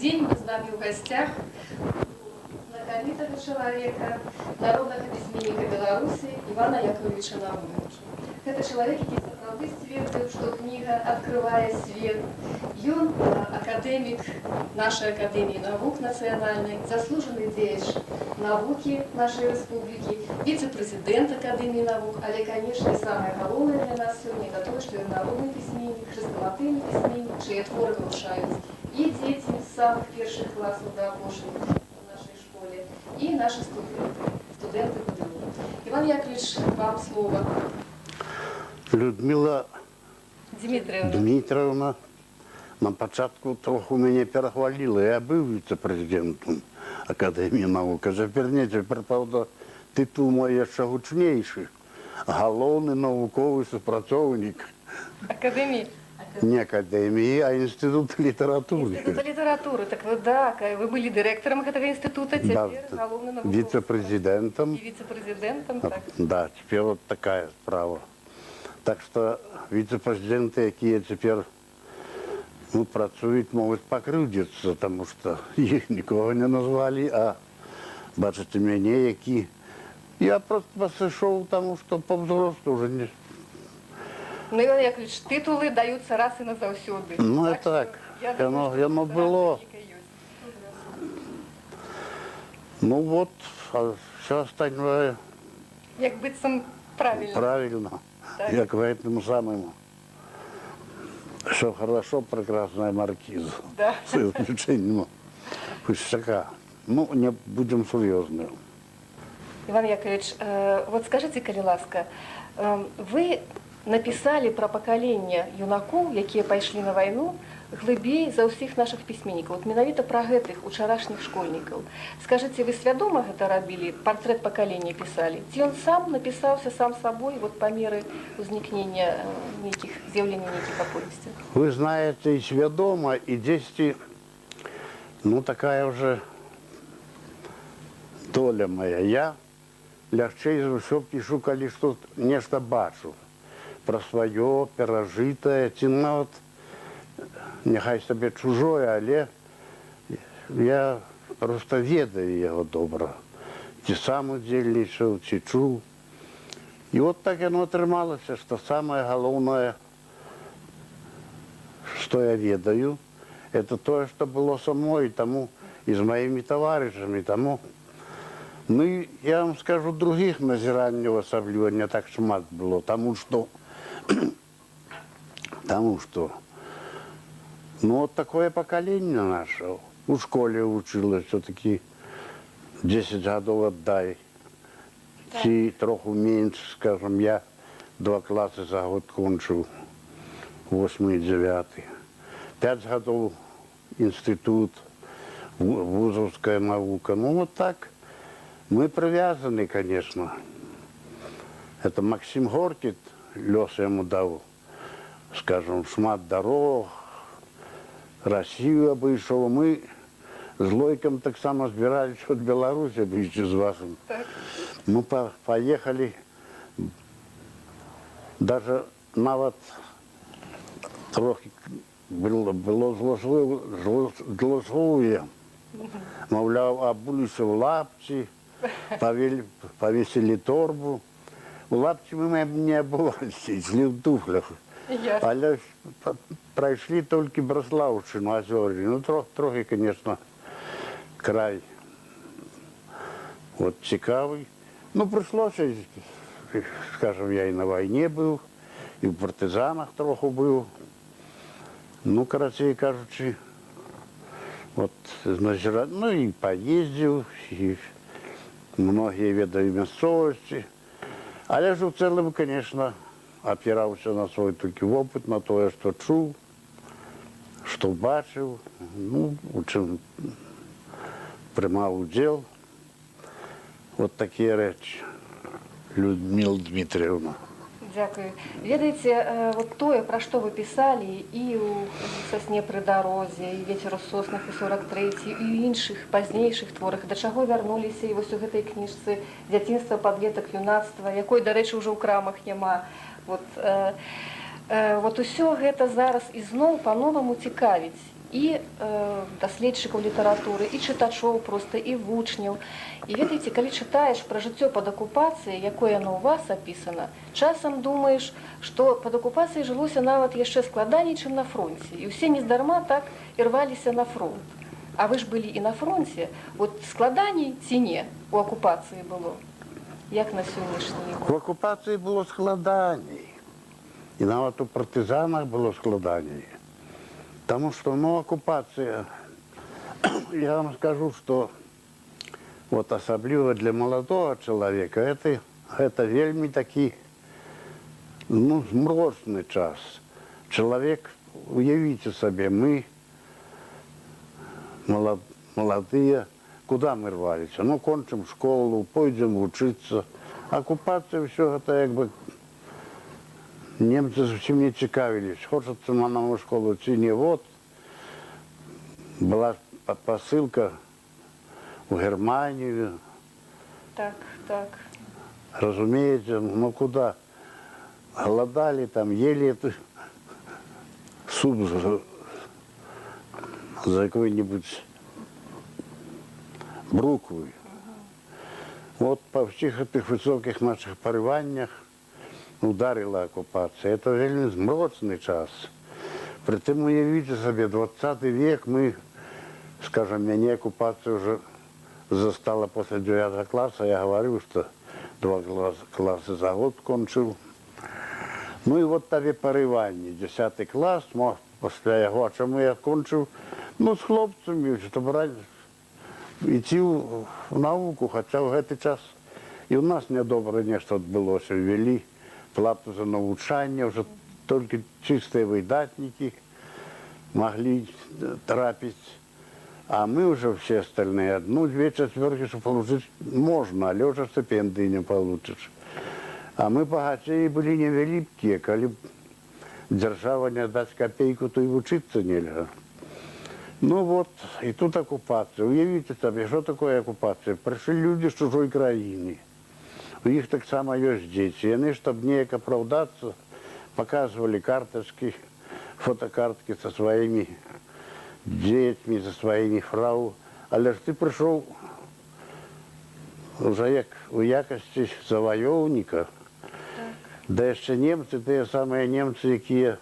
день мы с вами в гостях знакомитого человека, народного письменника Беларуси Ивана Яковлевича Науменко. Это человек, который сапраўды сцвердзіў, что книга открывает свет. Ён академик нашей Академии наук национальной, заслуженный деятель науки нашей республики, вице-президент Академии наук, але, конечно, самое главное для нас сегодня это то, что он народный письменник, хрестоматийный письменник, чьи творы выручают и дети с самых первых классов до опошних в нашей школе, и наши студенты ПТУ. Иван Яковлевич, вам слово. Людмила Дмитриевна на початку трохи мене перехвалила. Я був віце-президентом Академії наук, а тепер, правда, титул мій ще гучніший. Головний науковий супрацовник. Академії? Не академії, а Інституту літератури. Інституту літератури. Так ви, да, ви були директором цього інституту, тепер головним науковим. Віце-президентом. І віце-президентом, так. Да, тепер от така справа. Так що віце-президенти, які тепер працюють, можуть покривдитися, тому що їх нікого не назвали, а бачите мене, які... Я просто посішов, тому що по-взрослому вже не... Ну, Іван Яковлевич, титули даються раз і назавсюди. Ну, так, воно було. Ну, от, а все остальное... Як би це правильно. Правильно, як в этому самому. Все хорошо, прекрасная маркиза. Да. С исключением пустяка. Ну, не будем серьезны. Иван Яковлевич, вот скажите, коли ласка, вы написали про поколение юнаков, якія пайшлі на войну, глыбей за ўсіх наших пісьменнікаў. Вот менавіта про гэтых учарашніх школьнікаў. Скажите, вы свядома гэта рабілі, портрет поколения писали? Ці он сам написался сам собой, вот по меры узникнения неких, з'явлення неких оповестей? Вы знаете, и свядома, и действие, ну, такая уже доля моя. Я лягчэй за ўсё пишу, калі што нешта бачу. Про свое, перажитое, ці нават, няхай сабе чужое, але я просто ведаю яго добра. Ці сам удзельнічаў, ці чуў. І вот так яно атрымалася, што самае галоўнае, што я ведаю, это тое, што было со мной, таму і з маімі таварышамі, таму. Ну і я вам скажу, других назіранняў асабліва не так шмат было, таму што ну, вот такое поколение наше. У школе училось все-таки 10 годов отдай. Ці троху меньше, скажем, я 2 класса за год кончил, 8 и 9. 5 годов институт, вузовская наука. Ну, вот так. Мы привязаны, конечно. Это Максим Горький, лёс ему дал, скажем, шмат дорог, Россию обышел. Мы с Лойком так само збирались от Беларуси, обычно с вашим. Мы поехали, даже нават трохи было злословие. Мовляв, обулися в лапці, повесили торбу. У лапці мы не обувалися, йшли в туфлях. Але пройшли тільки Браславщину, Озері. Ну, трохи, конечно, край вот цікавий. Ну, прийшлося, скажем, я і на війні був, і в партизанах трохи був. Ну, коротше кажучи, вот, ну, і поїздив, і многие ведаю місцевості. Але ж в цілому, конечно, опирався на свой тільки опыт, на то, що чув, що бачив, ну, у чим приймав уділ. От такі речі. Людмила Дмитриевна. Дякую. Ведаеце, вот тое, пра што вы пісалі і ў «Сасне пры дарозе», і «Вецер у соснах», і 43, і ў іншых пазнейшых творах, да чаго вярнуліся і вось у гэтай кніжцы «Дзяцінства, падлетак, юнацтва», якой, дарэчы, ўжо ў крамах няма. Вот усё гэта зараз ізноў па-новаму цікавіць і даследчыкаў літаратуры, і чытачоў проста, і вучняў. І ведаеце, калі чытаеш пра жыццё пад акупацыяй, якое яно ў вас апісана, часам думаеш, што пад акупацыяй жылося нават яшчэ складаней, чым на фронце. І ўсе нездарма так і рваліся на фронт. А вы ж былі і на фронце. От складаней ці не у акупацыі было? Як на сённяшні В оккупации было складаний. И нават у партизанах было складаний. Потому что, ну, оккупация, я вам скажу, что вот особливо для молодого человека, это вельми таки, ну, змрочный час. Человек, уявите себе, мы, молодые, куда мы рвались? Ну, кончим школу, пойдем учиться. Оккупация, все это как бы... Немцы зовсім не цікавились, хочеться на нову школу чи ні. Вот була посилка в Германію. Так, так. Разумеете, ну куда? Голодали там, ели суп за какой-нибудь бруквой. Вот по всех этих высоких наших пориваннях ударила оккупация. Это вельми змрочный час. Притым, уявите себе, 20 век мы, скажем, меня оккупация уже застала после 9 класса. Я говорю, что 2 класса за год кончил. Ну и вот табе поривання. 10 клас, після його, а чому я кончив? Ну, з хлопцями, щоб йти в науку, хоча в цей час і у нас недобре нечто відбулося. Ввели плату за навчання, вже тільки чисті видатники могли трапити. А мы уже все остальные, 1-2 четверки, что получить можно, але уже стипендии не получишь. А мы богатеи были невеликие, коли держава не даст копейку, то и учиться нельзя. Ну вот, и тут оккупация. Уявите себе, что такое оккупация? Пришли люди с чужой краины. У них так само есть дети. И они, чтобы не оправдаться, показывали карточки, фотокартки со своими детьми, со своими фрау. Але ж ти прийшов вже як у якості завойовника, де ще німці, ті самі німці, які,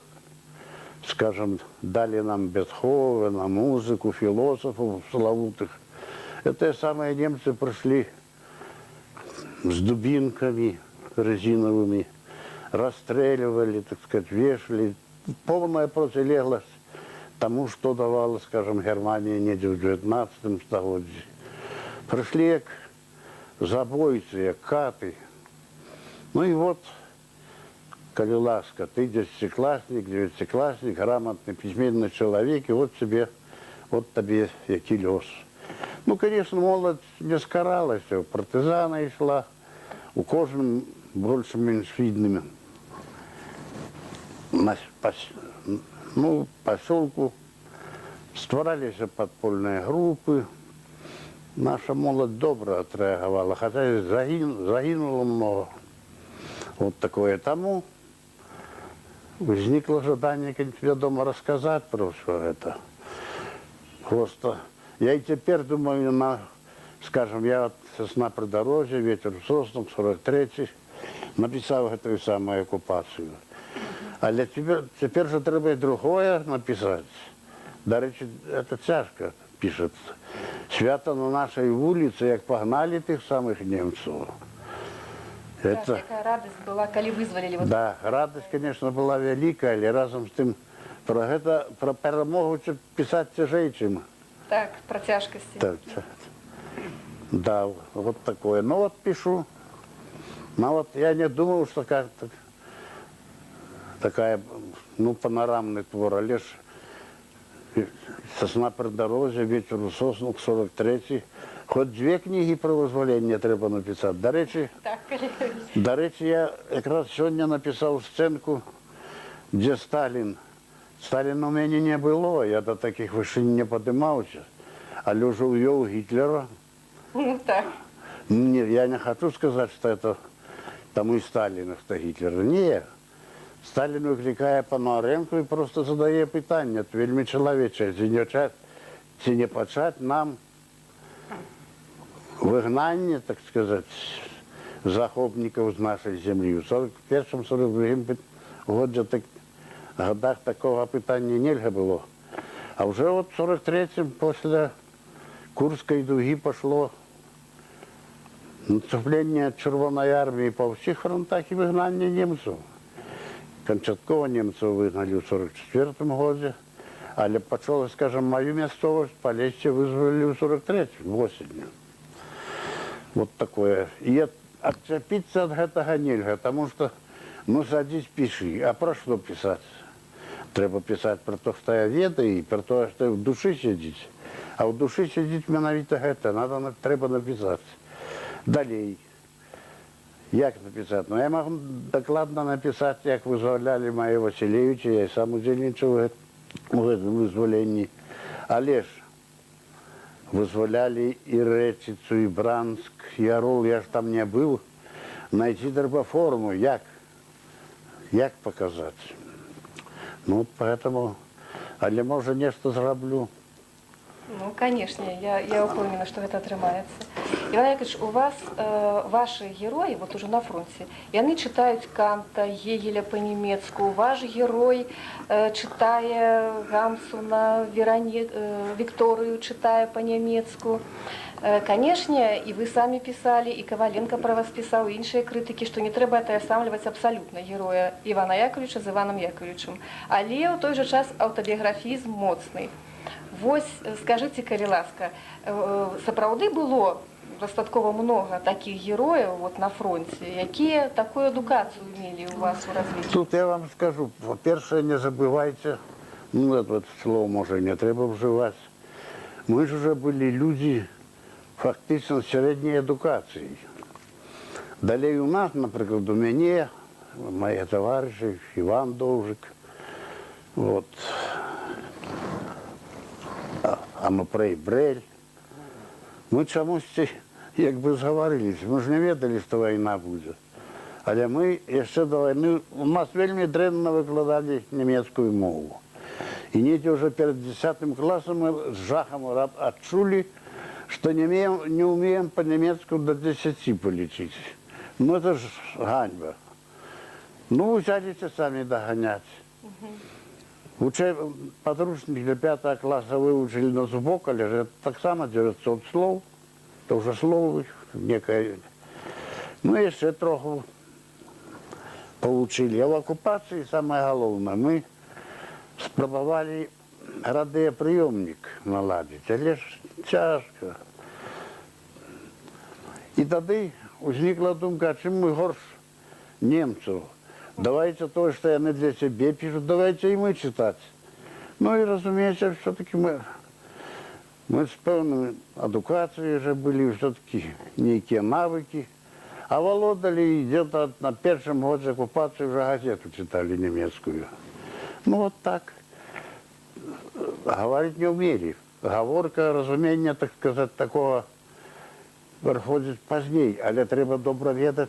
скажімо, дали нам Бетховена, музику, філософів славутих. Ті самі німці прийшли с дубинками резиновыми, расстреливали, так сказать, вешали. Полная противоположность тому, что давала, скажем, Германия не в 19 столетии. Пришли как забойцы, как каты. Ну и вот, коли ласка, ты 10-классник, 9-классник, грамотный, письменный человек, и вот тебе який лёс. Ну, конечно, молодь не скаралась, партизана йшла, у кожному більш-менш видними. Ну, поселку створалися подпольные группы. Наша молодь добро отреагировала, хотя и загинуло много. Вот такое. Тому возникло желание, конечно, дома рассказать про все это. Просто я и теперь думаю, скажем, я от «Сосна придорожья», «Ветер в соснах», 43-й, написал эту самую оккупацию. Але тепер же треба другое написати. До речі, це тяжко пишеться. Свято на нашій вулиці, як погнали тих самих німців. Так, яка радість була, коли визволили? Да, радість, звісно, була велика, але разом з тим про перемогу писати тяжче. Так, про тяжкості. Так. Да, вот такое. Ну вот пишу. Но вот я не думал, что как-то такая, ну, панорамный твор, а лишь «Сосна придорожья», «Ветер у соснах», 43-й. Хоть 2 книги про визволення треба написати. До речі, я якраз сьогодні написав сценку, де Сталін. Сталіна у мене не було, я до таких вишень не підіймався. Але вже увел Гитлера. Ну так. Я не хочу сказать, что это тому и Сталина, что Гитлера. Нет. Сталін викликає Пономаренко і просто задає питання, вельми чоловіче, чи не почати нам вигнання, так сказати, захопників з нашої землі. У 41-42 годах такого питання нельзя було. А вже от в 43-м після Курської дуги пішло наступлення Червоної армії по всіх фронтах і вигнання німців. Камчаткова німців вигнали у 44-му році, але почали, скажімо, мою місцевість Полесье визволили у 43-му, осінню. Вот такое. И отцепиться от этого нельзя, потому что, ну, садись, пиши. А про что писать? Треба писать про то, что я ведаю, и про то, что в душі сидить. А в душі сидить менавіто это, треба написать. Далее. Як написать? Ну, я могу докладно написать, як визволяли Майя Василевича, я сам удзельничав у этом визволенні. Але ж визволяли і Речицю, і Брянськ, і Орел, я ж там не був. Найти треба форму, як показати. Ну, поэтому, але може нечто зроблю. Ну, конечно, я упевнена, що це отримається. Іван Яковлевич, у вас ваші герої, от уже на фронті, вони читають Канта, Гегеля по-німецьку. Ваш герой читає Гамсуна, Вікторію читає по-німецьку. Конечно, и вы сами писали, и Коваленко про вас писал, и іншие критики, что не треба отосамлювати абсолютно героя Івана Яковлевича з Іваном Яковлевичем. Але у той же час автобіографізм моцний. Вось, скажите, калі ласка, сапраўды было дастаткова много таких героев вот на фронте, якія такую адукацию имели у вас у развитии? Тут я вам скажу, по-перше, не забывайте, ну, это слово може не треба вживати. Ми ж вже були люди фактично середньої едукації. Далі у нас, наприклад, у мене, мої товариші, Іван Довжик, от, Амапрей Брель. Ми чомусь якби зговорилися. Ми ж не ведали, що війна буде. Але ми ще до війни, у нас вельми древно викладали німецьку мову. І ніті вже перед 10 класом ми з жахом відчули, що не вміємо по-німецьку до 10 полічити. Ну це ж ганьба. Ну, взялися самі доганяти. Подручник для 5 класса выучили на зубок, але же так само 900 слов. Это уже слово некое. Ну и еще троху получили. А в оккупации самое главное, мы спробовали радиоприемник наладить, але ж тяжко. І тоді возникла думка, а чим ми горш немців? Давайте то, что они для себя пишут, давайте и мы читать. Ну и, разумеется, все-таки мы с певной адукацией уже были, все-таки некие навыки. А володали где-то на первом году оккупации уже газету читали немецкую. Ну вот так. Говорить не умели. Говорка, разумение, так сказать, такого приходит позднее, але треба добро ведать.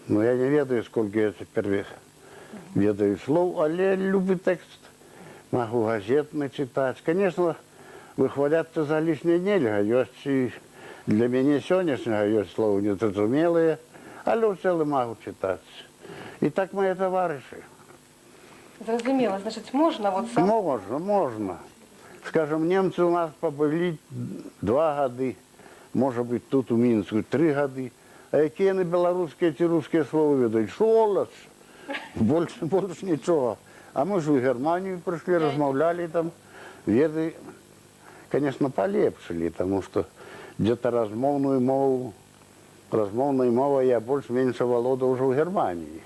Ну, я не ведаю, сколько я теперь ведаю слов, але люблю текст. Могу газетный читать. Конечно, выхваляться за лишнее нельзя. Есть и для меня сегодняшнего есть слова незразумелые, але в целом могу читать. И так мои товарищи. Зрозуміло, значить, можна вот сам... Можно. Скажем, немцы у нас побыли 2 года, может быть, тут у Минску 3 года. А які на белорусские, ці русские слова ведають? Шолоч. Больше нічого. А ми ж у Германію прийшли, розмовляли там. Веды, конечно, полепшили, потому что где-то размовную мову я больше-меньше володав уже в Германии.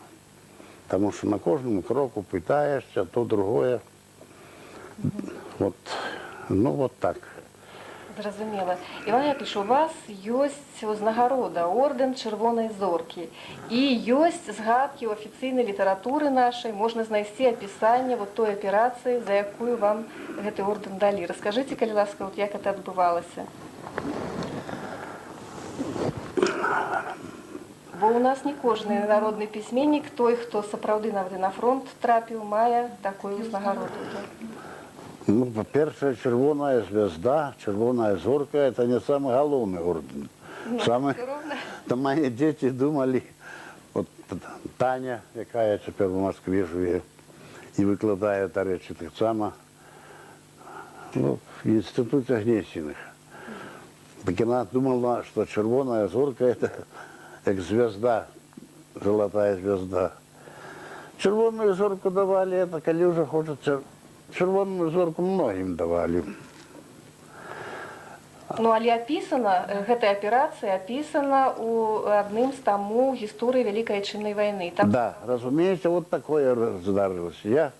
Потому что на кожному кроку пытаешься, то другое. Вот, ну вот так. Зрозуміло. Іван Яковлевич, у вас ёсць узнагарода, орден Чырвонай зоркі. І ёсць згадкі ў афіцыйнай літаратуры нашай, можна знайсці апісанне вот той аперацыі, за якую вам гэты орден далі. Раскажыце, калі ласка, вот як это адбывалася. Бо у нас не кожны народны пісьменнік, той, хто сапраўды на фронт трапіў, мае такую узнагароду. Ну, по-перше, червоная звезда, червоная зорка – это не самый головный орден. Там мои дети думали, вот Таня, яка теперь в Москве живет, и выкладывает речи так само, ну, в институте Гнесиных. Так она думала, что червоная зорка – это как звезда, золотая звезда. Червоную зорку давали, это коли уже хочется. Червоную зорку многим давали. Ну, але апісана, гэтая аперацыя апісана ў адным з таму гісторыі Вялікай Адчыннай вайны. Там... Да, разумеется, вот такое здарылось. Я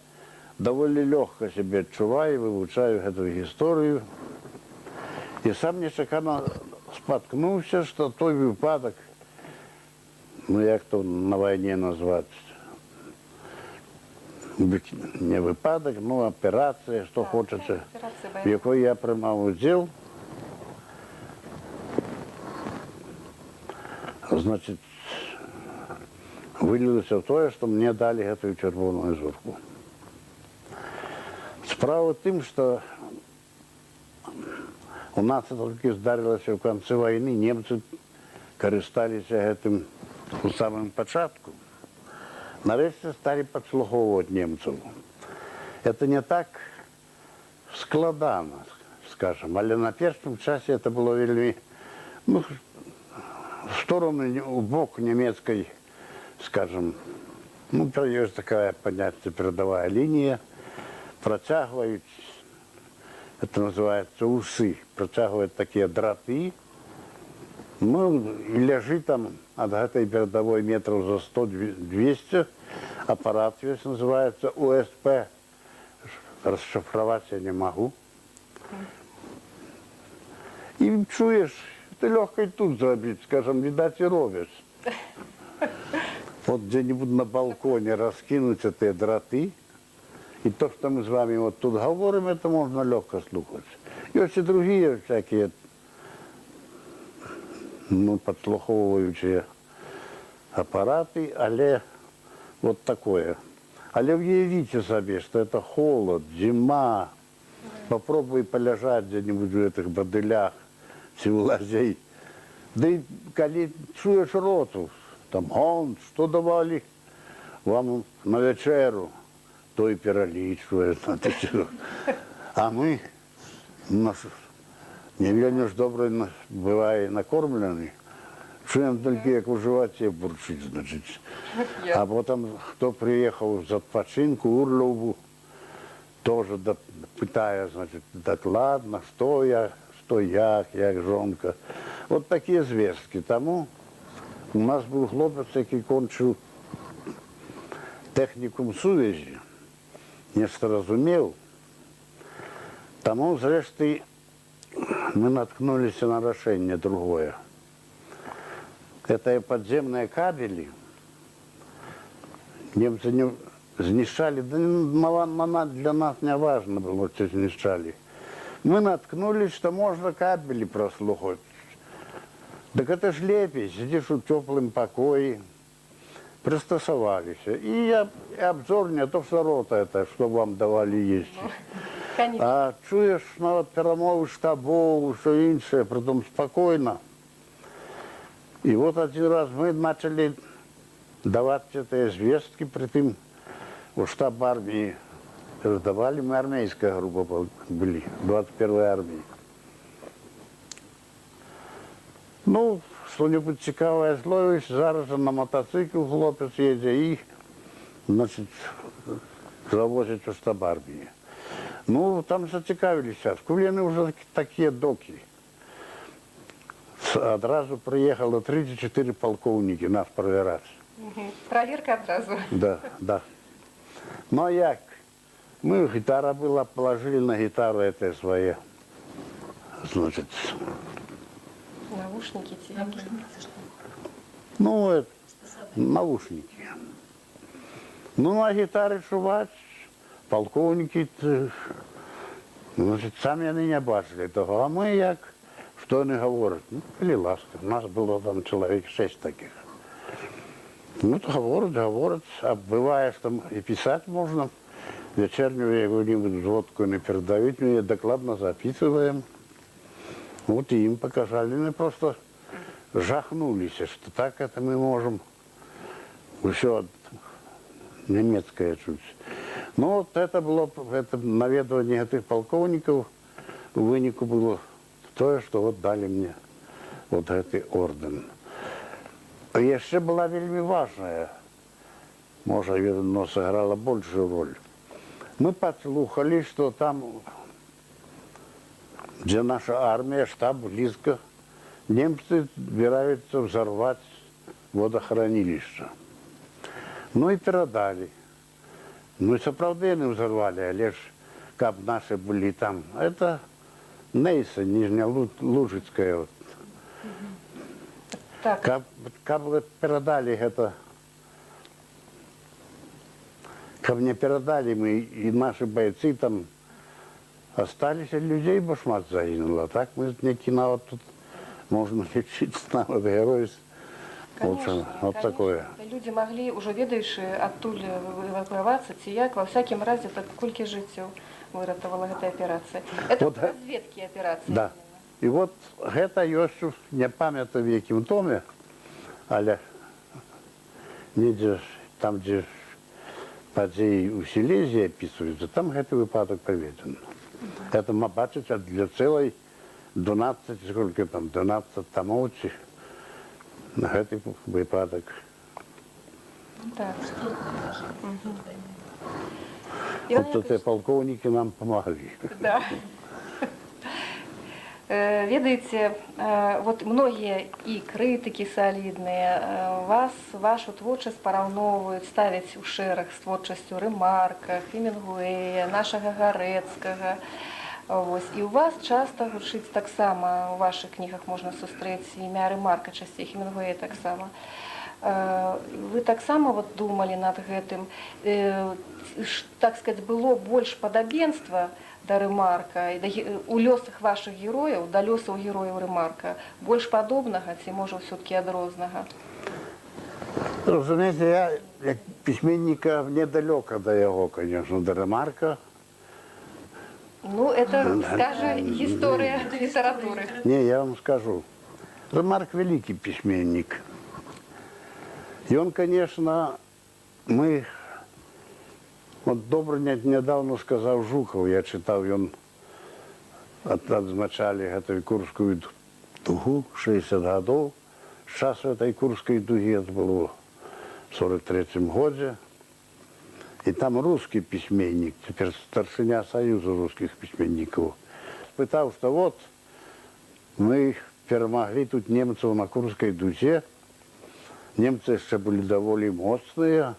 довольно легко себе отчуваю, вывучаю эту историю. И сам нечакано споткнулся, что той выпадок, ну як то на войне назвать, не выпадок, но операция, что хочется, в якой я приймав уділ. Значит, вылилося в то, что мне дали эту червоную зорку. Справа в тем, что у нас это только здарилося в конце войны, немцы користались этим у самом початку. Нарешті стали подслуховувати немців. Это не так складано, скажем, але на першому часі это было вельми, ну, в сторону, в бок немецкой, скажем, ну, есть такая понятие передовая линия, протягивают, это называется усы, протягивают такие дроты, ну, и лежит там от этой передовой метров за 100-200, аппарат весь называется УСП, расшифровать я не могу. И чуешь, ты легко и тут забить, скажем, видать и робишь. Вот где-нибудь на балконе раскинуть эти дроты, и то, что мы с вами вот тут говорим, это можно легко слухать. Есть и другие всякие, ну, подслуховуючие аппараты, але вот такое. Але уявите себе, что это холод, зима. Попробуй полежать где-нибудь в этих бодылях, лазей. Да и коли чуешь роту, там, он, что давали вам на вечеру, то и паралич, а мы, нас, не вельми ж добре бывает накормлены, чуем только, как в животе бурчить, значит. А потом, кто приехал з відпочинку, Урлову, тоже питає, значит, докладно, что як жонка. Вот такие зверски. Тому у нас був хлопець, який кончив технікум сувязі, не зрозумів. Тому, зрештою, мы наткнулись на решение другое. Это подземные кабели. Немцы не знищали, да для нас не важно было, что знищали. Мы наткнулись, что можно кабели прослухать. Так это ж лепей, сидишь в теплом покое, пристосовались. И обзор не то, что рота это, что вам давали есть. А чуєш на перемови штабов, що інше, притом спокійно. И вот один раз мы начали давать эти звездки, при том в штаб армии передавали, мы армейская группа были, 21-й армии. Ну, что-нибудь цікаве зловиш, зараз же на мотоцикл хлопець їде і, значить, завозять у штаб армії. Ну, там зацікавилися. В Кулені вже такі доки. Одразу приїхало 34 полковники нас перевіряти. Проверка одразу. Да, да. Ну а як? Ми, гітара була, положили на гітару це своє, значить. Наушники те. Ну, это, наушники. Ну, на гітарі чувати. Полковники, значить, самі вони не бачили того. А ми як, що вони говорять? Ну, коли ласка. У нас було там чоловік 6 таких. Ну, говорят, а бывает, что и писать можно. Вечернюю какую-нибудь водку не передают, мы докладно записываем. Вот и им показали, они просто жахнулись, что так это мы можем. Все немецкое чуть. Но вот это было, это наведывание этих полковников, у вынику было то, что вот дали мне вот этот орден. А еще была вельми важная, может, но сыграла большую роль. Мы подслухали, что там, где наша армия, штаб близко, немцы собираются взорвать водохранилище. Ну и передали. Ну и сапраўды не взорвали, але ж, как наши были там. Это Нейса, Нижняя Лужицкая. Вот. Так. Как передали это, как мне передали мы, и наши бойцы там остались, и людей башмат загинуло. Так мы не кино тут можно лечить нават героев. Конечно, Вот конечно. такое. Люди могли, уже ведаючы, адтуль эвакуавацца, ці як, ва всякім разе, так колькі жыццёў выратавала гэтая аперацыя. Это Вот разведкі аперацыі. Да. І от гэта ёсць, не памятаю в якім томе, але недзе там, дзе падзеі ў Сілезіі апісваюцца, там гэты выпадак прыведзены. Это мы бачыць для цэлай 12, сколько там, 12 томоў ці на гэты выпадак. Так. Вот эти полковники нам помогли. Да. Ведаеце, вот многія і крытыкі салідныя вас, вашу творчасць параўноўваюць, ставяць у шэраг з творчасцю Рэмарка, Хемінгуэя, нашага Гарэцкага. Вось. І у вас часта гучыць таксама, у вашых кнігах можна сустрэць імя Рэмарка часцей, Хемінгуэя таксама. Вы таксама вот думалі над гэтым, так сказаць, было больш падабенства да Рэмарка, у лёсах вашых герояў, да лёсаў герояў Рэмарка, больш падобнага ці, можа, ўсё-такі адрознага? Разумеете, я як письменника недалёка до яго, конечно, до Рэмарка. Ну, это, скажа, гісторыя літаратуры. Не, я вам скажу. Рэмарк великий письменник. И он, конечно, мы... Вот добро недавно сказал Жуков, я читал, он отзначали эту Курскую дугу, 60 годов. С часу этой Курской дуги, это было в 43-м году. И там русский письменник, теперь старшиня Союза русских письменников, спытал, что вот мы перемогли тут немцев на Курской дуге. Немцы еще были довольно мощные.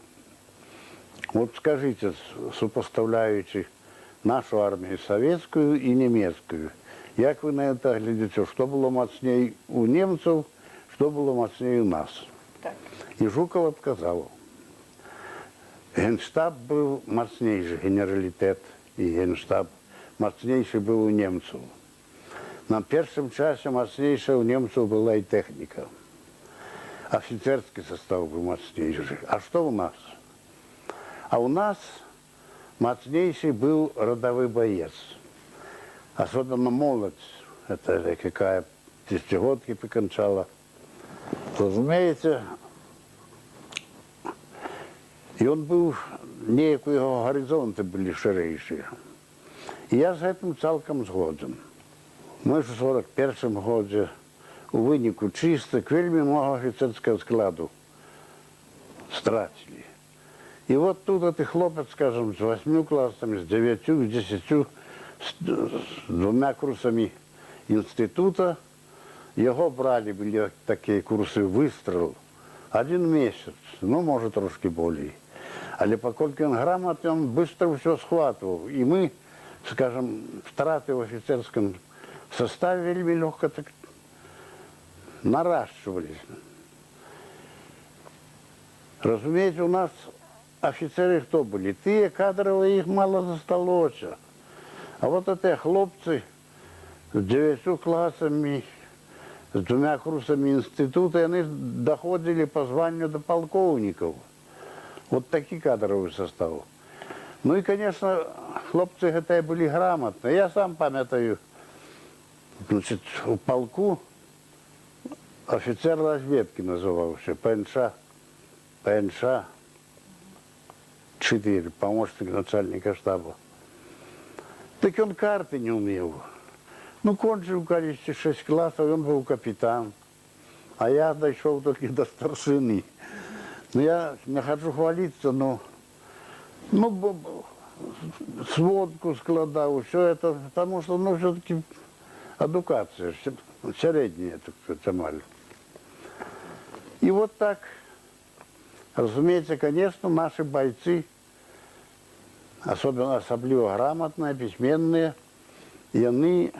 Вот скажите, сопоставляючи нашу армию советскую и немецкую, как вы на это глядите, что было мощнее у немцев, что было мощнее у нас? Так. И Жуков отказал. Генштаб был мощнейший, генералитет и генштаб мощнейший был у немцев. На первом часе мощнейшая у немцев была и техника. Офицерский состав был мощнейший. А что у нас? А у нас мощнейший был родовой боец. Особенно молодь. Это какая десятигодки покончала. Разумеется, и он был, некие его горизонты были ширейшие. И я с этим целком згоден. Мы в 41-м году у вынику чисток вельми много офицерского складу стратили. И вот тут этот хлопец, скажем, с 8 классами, с 9, с 10, с 2 курсами института, его брали, были такие курсы выстрел, 1 месяц, ну, может, трошки более. Але поскольку он грамотный, он быстро все схватывал. И мы, скажем, втраты в офицерском составе вельми легко так наращивались. Разумеется, у нас офицеры кто были? Те кадровые, их мало засталося. А вот эти хлопцы с 9 классами, з 2 курсами інституту, вони доходили по званню до полковників. Вот такий кадровий состав. Ну і, звісно, хлопці гэтай були грамотні. Я сам пам'ятаю, значить, у полку офіцер розвідки називався, ПНШ 4, помощник начальника штаба. Так він карти не вмів. Ну, кончив, кажется, 6 класів, він був капітан. А я дійшов тільки до старшини. Ну, я не хочу хвалитися, но сводку складав, все это, потому что, ну, все-таки эдукация, средняя, так сказать, амаль. И вот так, разумеется, конечно, наши бойцы, особливо грамотные, письменные, и они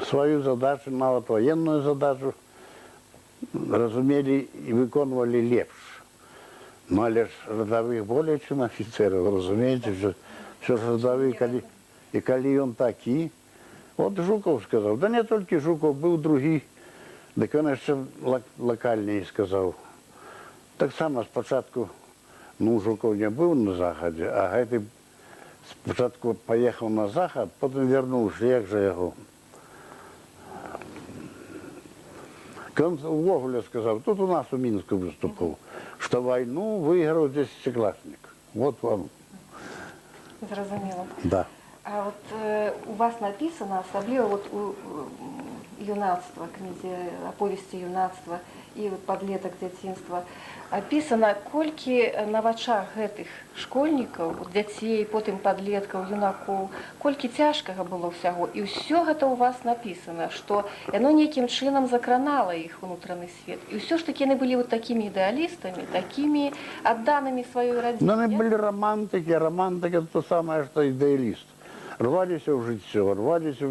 свою задачу, навіть военную задачу, разумели и виконували лепше. Ну, але ж рядових более, чем офицеров, разумеете, все ж рядовые, и коли он такие. Вот Жуков сказал, да не только Жуков, был другий, так он еще локальнее сказал. Так само спочатку, ну, Жуков не был на Заходе, а гэты спочатку поехал на Заход, потом вернулся, як же його. Он ввогуле сказал, тут у нас у Минске выступал, что войну выиграл 10-классник. Вот вам. Зрозуміло. Да. А от у вас написано, особливо от у юнацтва, книзі «Оповісті юнацтва» і «Падлетак дзяцінства», описано, колькі на вачах гэтых школьнікаў, дзяцей, потым падлеткаў, юнакоў, колькі цяжкага было ўсяго. І ўсё гэта у вас написано, што яно нейкім чынам закранала іх унутраны свет. І ўсё ж такі яны былі вот такімі ідэалістамі, такімі адданымі сваёй радзіне. Но они были романтики, а романтика это то самое, что идеалист. Рвались в житье, рвались,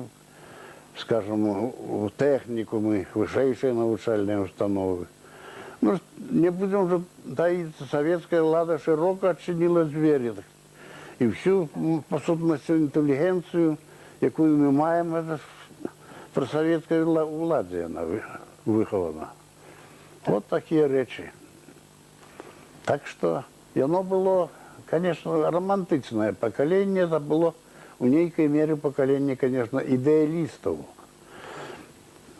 скажем, в техникумы, высшие навчальные установы. Ну, не будем уже таиться, советская влада широко отчинила двери. И всю, по сутности, интеллигенцию, якую мы маем, это при советской владе она выхована. Вот такие речи. Так что, и оно было, конечно, романтичное поколение, это было в некой мере поколение, конечно, идеалистов.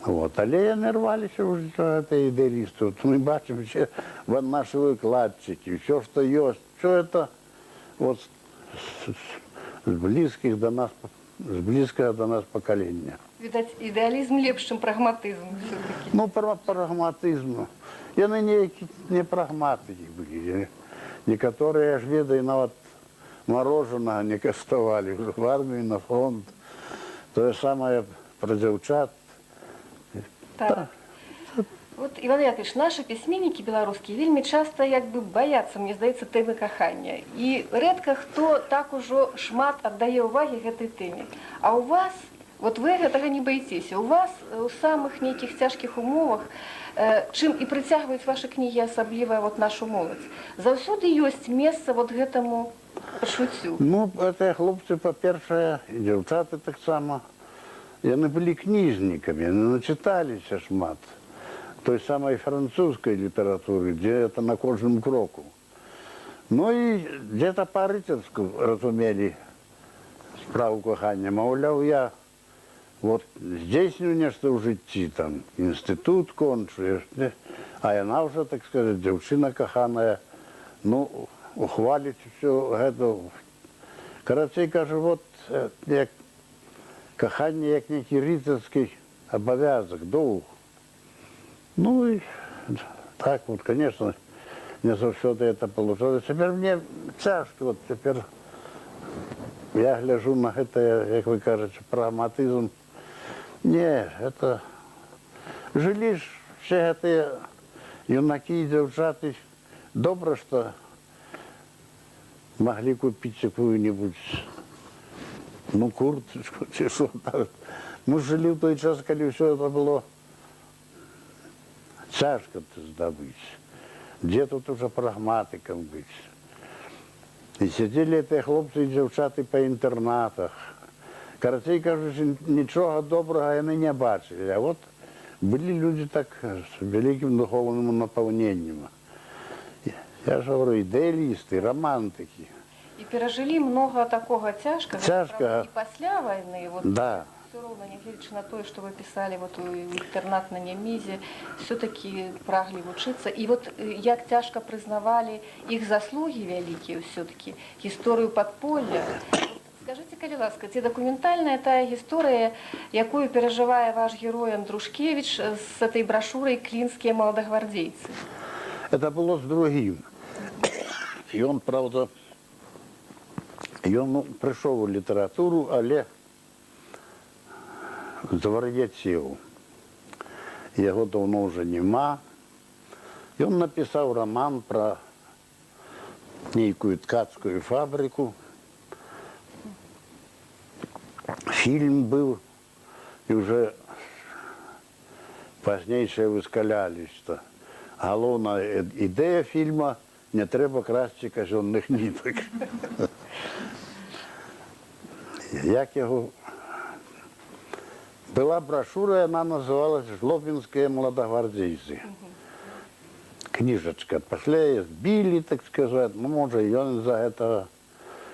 Вот. Але яны рваліся ўжо, это ідэалісты. Вот мы бачым, все наши выкладчики, все, что есть, все это вот с близких до нас, с близкого до нас поколения. Відаць, ідэалізм лепш, чым прагматызм все-таки. Ну, прагматызм. Яны не прагматики были. Некоторые, аж ведаю, нават мороженого не каштовали в армии, на фронт. То же самое про дзяўчат. Так. Вот, Іван Яковлевич, наши письменники белорусские вельмі часто як бы боятся, мне здаецца, тэмы кахання. І рэдка хто так ужо шмат аддае ўвагі гэтай тэме. А у вас, вот вы гэтага не баіцеся, у вас у самых нейкіх цяжкіх умовах, чым і прыцягваюць ваши кнігі, асабліва вот нашу моладзь, заўсёды ёсць месца вот гэтаму пачуццю. Ну, это хлопцы, па-першае, і дзяўчаты таксама. Яны былі книжниками, яны начиталіся шмат той самой французской литературы, где это на кожным кроку. Ну и где-то по-рыцарску разумели справу кохання. Маўляў, я вот здзейсню нешта ў жыцці, там, інстытут кончу, а яна ўжо, так сказать, дзяўчына каханая, ну, ухваліць усё гэта. Карацей, кажу, вот, як каханне як нейкі рыцарскі абавязак, доўг. Ну и так вот, конечно, не заўсёды это получилось. Теперь мне цяжко, вот теперь я гляжу на гэта, як вы кажете, прагматызм. Не, это жылі ж все гэтыя юнакі і дзяўчаты. Добра, что могли купить какую-нибудь, ну, курточку, ці що так. Мы жили в той час, коли все это было тяжко здобыть. Где тут уже прагматиком быть. И сидели эти хлопцы и девчаты по интернатах. Карацей, кажучи, нічого доброго вони не бачили. А от были люди так с великим духовным наполнением. Я же говорю, идеалисты, романтики. І перажылі многа такога цяжкага. Цяжкага. І пасля вайны, вот, Да. все равно, нягледзячы на тое, што вы пісалі вот, у інтэрнат на Нямізе, все-таки праглі вучыцца. І вот як цяжка прызнавалі іх заслугі вялікія все-таки, гісторыю падполля. Скажите, калі ласка, ці дакументальная тая гісторыя, якую перажывае ваш герой Андрушкевич з этой брашурай «Клінскія маладагвардзейцы»? Это было с другим. И он, правда, ён пришел в литературу, але завар'яцеў. Яго давно уже нема. И он написал роман про некую ткацкую фабрику. Фильм был, и уже позднейшее выскалялись, что головная идея фильма «Не треба красти казенных ниток». Як його... Была брошюра, она называлась «Жлобинские молодогвардейцы». Книжечка. После сбили, так сказать, ну, может, и он из-за этого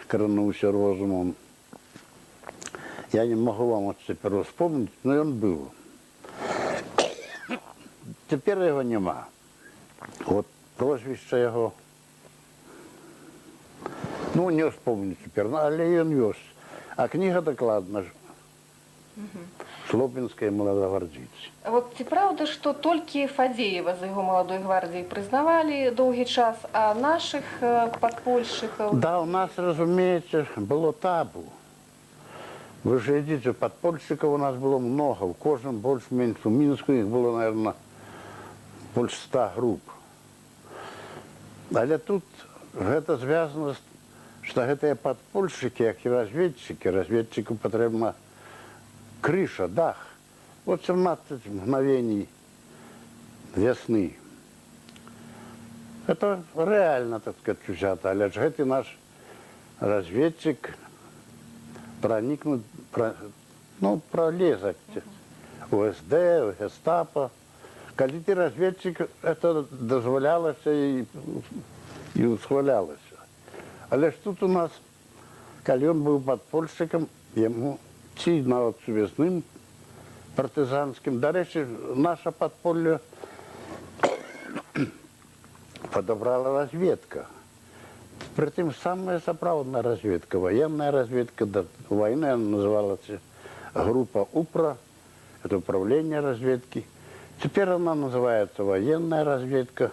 крануся розумом. Я не могу вам вот теперь вспомнить, но он был. Теперь его нема. Вот прозвище его, ну, не вспомню теперь, але он есть. А книга докладна. Жлобинские молодогвардейцы. Вот ці правда, што толькі Фадзеева з яго маладой гвардіі прызнавалі доўгі час, а наших падпольшчыкаў... Да, у нас, разумеется, было табу. Вы же видите, подпольщиков у нас было много, в каждом больше-меньше. В Минске их было, наверное, больше 100 групп. Але тут это связано, что это подпольщики, как и разведчики. Разведчику потребна крыша, дах. Вот 17 мгновений весны. Это реально, так сказать, взято. Але это наш разведчик проникнуть, пролезать в СД, в гестапо. Коли ты разведчик, это дозволялось и усвалялось. Але ж тут у нас, коли он был подпольщиком, ему ці нават сувязным партизанским. До речі, наша подполье подобрала разведка. Притым самая сапраўдная разведка, военная разведка. До войны она называлась группа УПРА, это управление разведки. Теперь она называется военная разведка.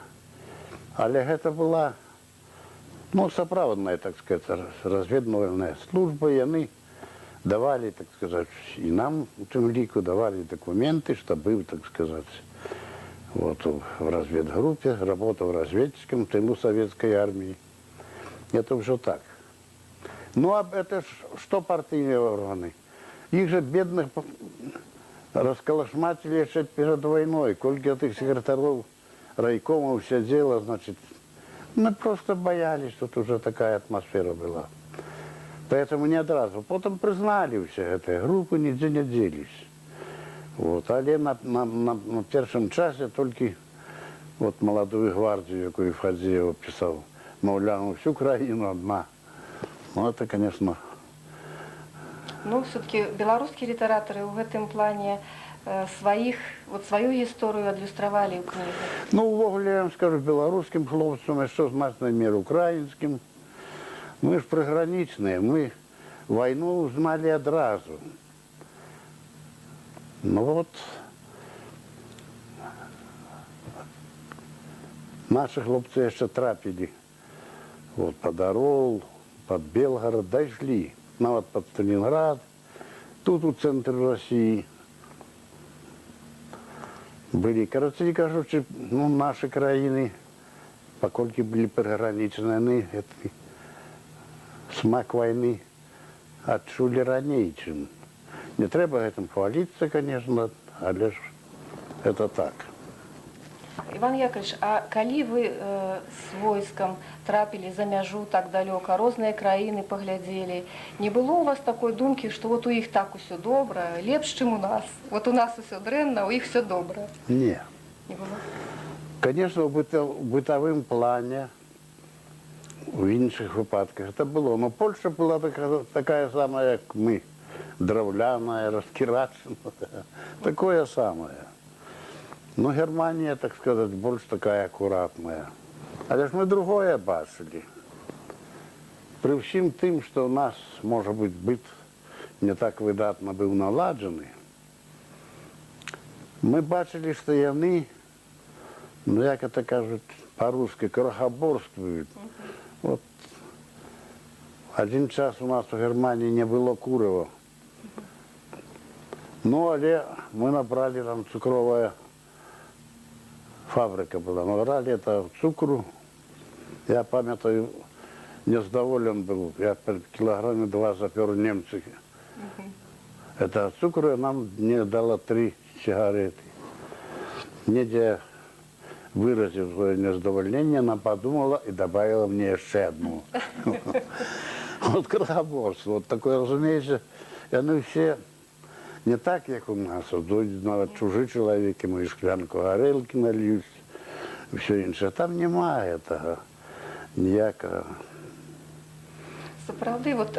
Але это была, ну, сапраўдная, так сказать, разведывательная служба, и они давали, так сказать, и нам, у тем лику, давали документы, что был, так сказать, вот в разведгруппе, работал разведчиком в тылу советской армии. Это уже так. Ну, а это что партийные органы? Их же бедных расколошматили еще перед войной. Сколько этих секретарей райкомов сидело, значит, мы просто боялись, что тут уже такая атмосфера была. Поэтому не одразу. Потом признали все этой группы, нигде не делись. Вот. Але на первом часе только вот молодую гвардию, якую Фадзеев писал, мовляв, всю країну одна. Ну, это, конечно... Ну, все-таки белорусские литераторы в этом плане свою историю адлюстравали в книгах. Ну, увогуле, я вам скажу, белорусским хлопцам, а что значит мир украинским. Мы ж приграничные, мы войну узнали одразу. Ну вот, наши хлопцы еще трапили. Вот под Орол, под Белгород, дошли. Нават под Сталинград, тут у центре России. Были, короче, кажучи, ну, наши краины, покольки были приграничные, это смак войны отчули ранее, чем. Не треба этим хвалиться, конечно, але ж это так. Іван Яковлевич, а калі вы з войскам трапілі за мяжу так далёка, розныя краіны паглядзелі, не было у вас такой думкі, што вот у іх так усё добра, лепш, чым у нас? Вот у нас усё дрэнна, у іх все добра. Не. Не было? Конечно, в бытовым плане, в інших випадках это было. Но Польша была такая самая, как мы, древляная, раскираченная, такое самое. Но Германия, так сказать, больше такая аккуратная. Але ж мы другое бачили. При всім тим, що у нас, може бути, быт не так видатно був наладжений, ми бачили, що вони, ну як це кажуть по-русски, крохоборствують. От один час у нас у Германії не було курива. Ну, але ми набрали там цукровая фабрика была. Набрали это цукру. Я памятаю, незадоволен был. Я килограмме 2 запер немцы. Это цукру нам не дало 3 сигареты. Недя, выразив свое незадоволение, она подумала и добавила мне еще одну. Вот крохоборство. Вот такое, разумеется, и они все не так, как у нас. Дойдуть навіть чужі чоловіки, мої шклянку горілки нальють, все інше. Там немає того ніякого. Сапраўды, вот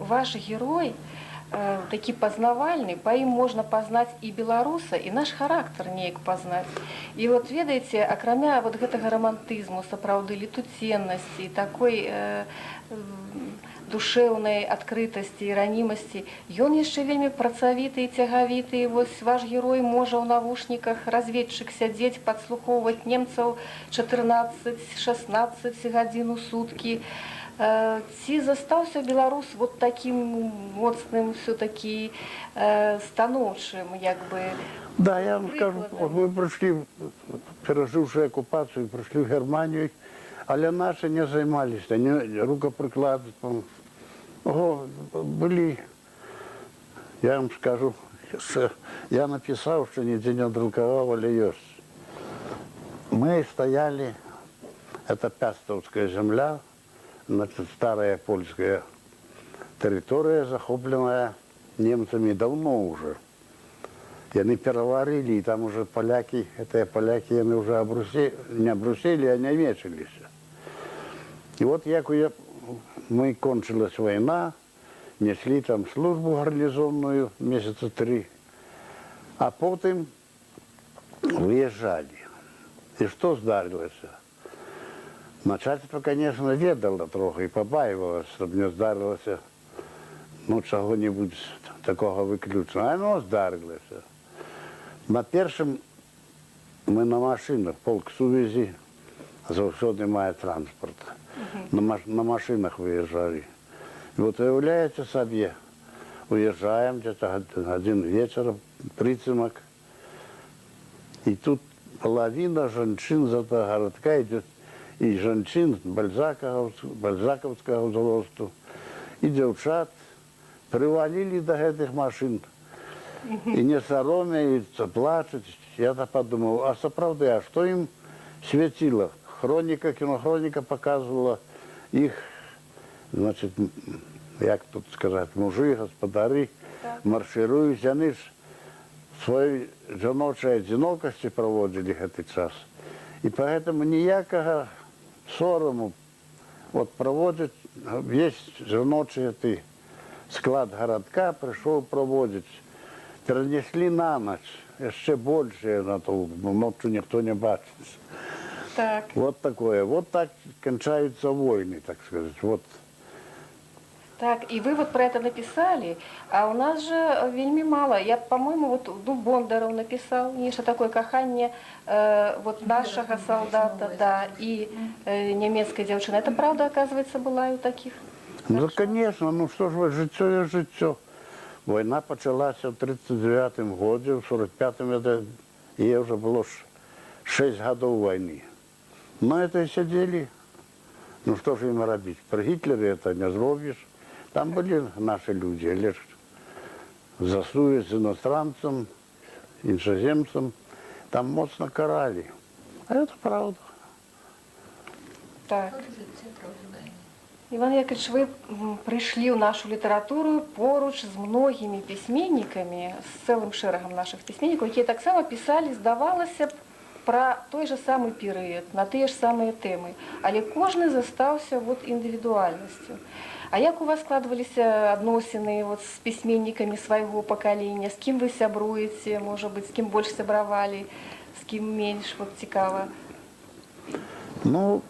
ваш герой такі пазнавальны, па ім можна пазнаць і беларуса, і наш характар неяк пазнаць. І вот ведаеце, акрамя вот гэтага рамантызму, сапраўды летуценнасці, такой душэўнай адкрытасці і ранімасці, ён яшчэ вельмі працавіты і цягавіты. Вось ваш герой можа ў навушніках разведчык сядзець, падслухоўваць немцаў 14-16 гадзін у суткі. Ці застаўся беларус вот таким моцным, все-таки станоўчым, як бы? Да, я вам скажу, вот мы пришли, переживши оккупацию, пришли в Германию, але наши не займались, они рукоприкладством. Были, я вам скажу, я написал, что нигде не друковал, але есть. Мы стояли, это Пястовская земля, значит, старая польская территория, захопленная немцами давно уже. И они переварили, и там уже поляки, это поляки, они уже не обрусили, а не вешались. И вот мы кончилась война, несли там службу гарнизонную месяца 3, а потом выезжали. И что здарилось? Начальство, конечно, ведало трохи і побаивалось, щоб не здарилося, ну, чого-небудь такого виключного. А воно здарилося. На першому ми на машинах, полк сувязі, завжди немає транспорту. На машинах виїжджали. І от уявляєте собі, уїжджаємо, где-то 1 вечора, прицемок, і тут половина женщин з этого городка йде, і жінчин бальзаковського зросту, і дівчат привалили до этих машин. І не соромяться, плачуть. Я так подумав, а справді, а що їм світило? Хроніка, кінохроніка показувала їх, значить, як тут сказати, мужі, господарі марширують. Вони ж своєї жіночої одинокості проводили цей час. І поэтому ніякого сорому от проводить весь жіночий склад городка, прийшов проводити. Перенесли на ночь, еще больше на то, ночью никто не бачится. Так. Вот такое. Вот так кончаются войны, так сказать. Вот. Так, и вы вот про это написали, а у нас же вельми мало. Я, по-моему, вот Бондаров написал, нечто такое каханье вот нашего солдата, да, и немецкой девчины. Это правда, оказывается, была и у таких? Ну, конечно, ну что ж вы, житье есть житье. Война почалась в 1939 году, в 1945 это ей уже было 6 годов войны. Но это и сидели. Ну что же им робить? При Гитлере это не зробишь. Там были наши люди, лишь за совесть иностранцам, иноземцам. Там моцно карали. А это правда. Так. Іван Яковлевич, ви прийшли у нашу літературу поруч з многімі письменниками, з цілим шерагом наших письменників, які так само писали, здавалося б, про той же самий період, на ті ж самі теми. Але кожен застався індивідуальністю. А як у вас складывалися відносини з письменниками свого покоління? З ким ви сябруєте, може бути, з ким більше сябравали, з ким менш, цікаво? Ну,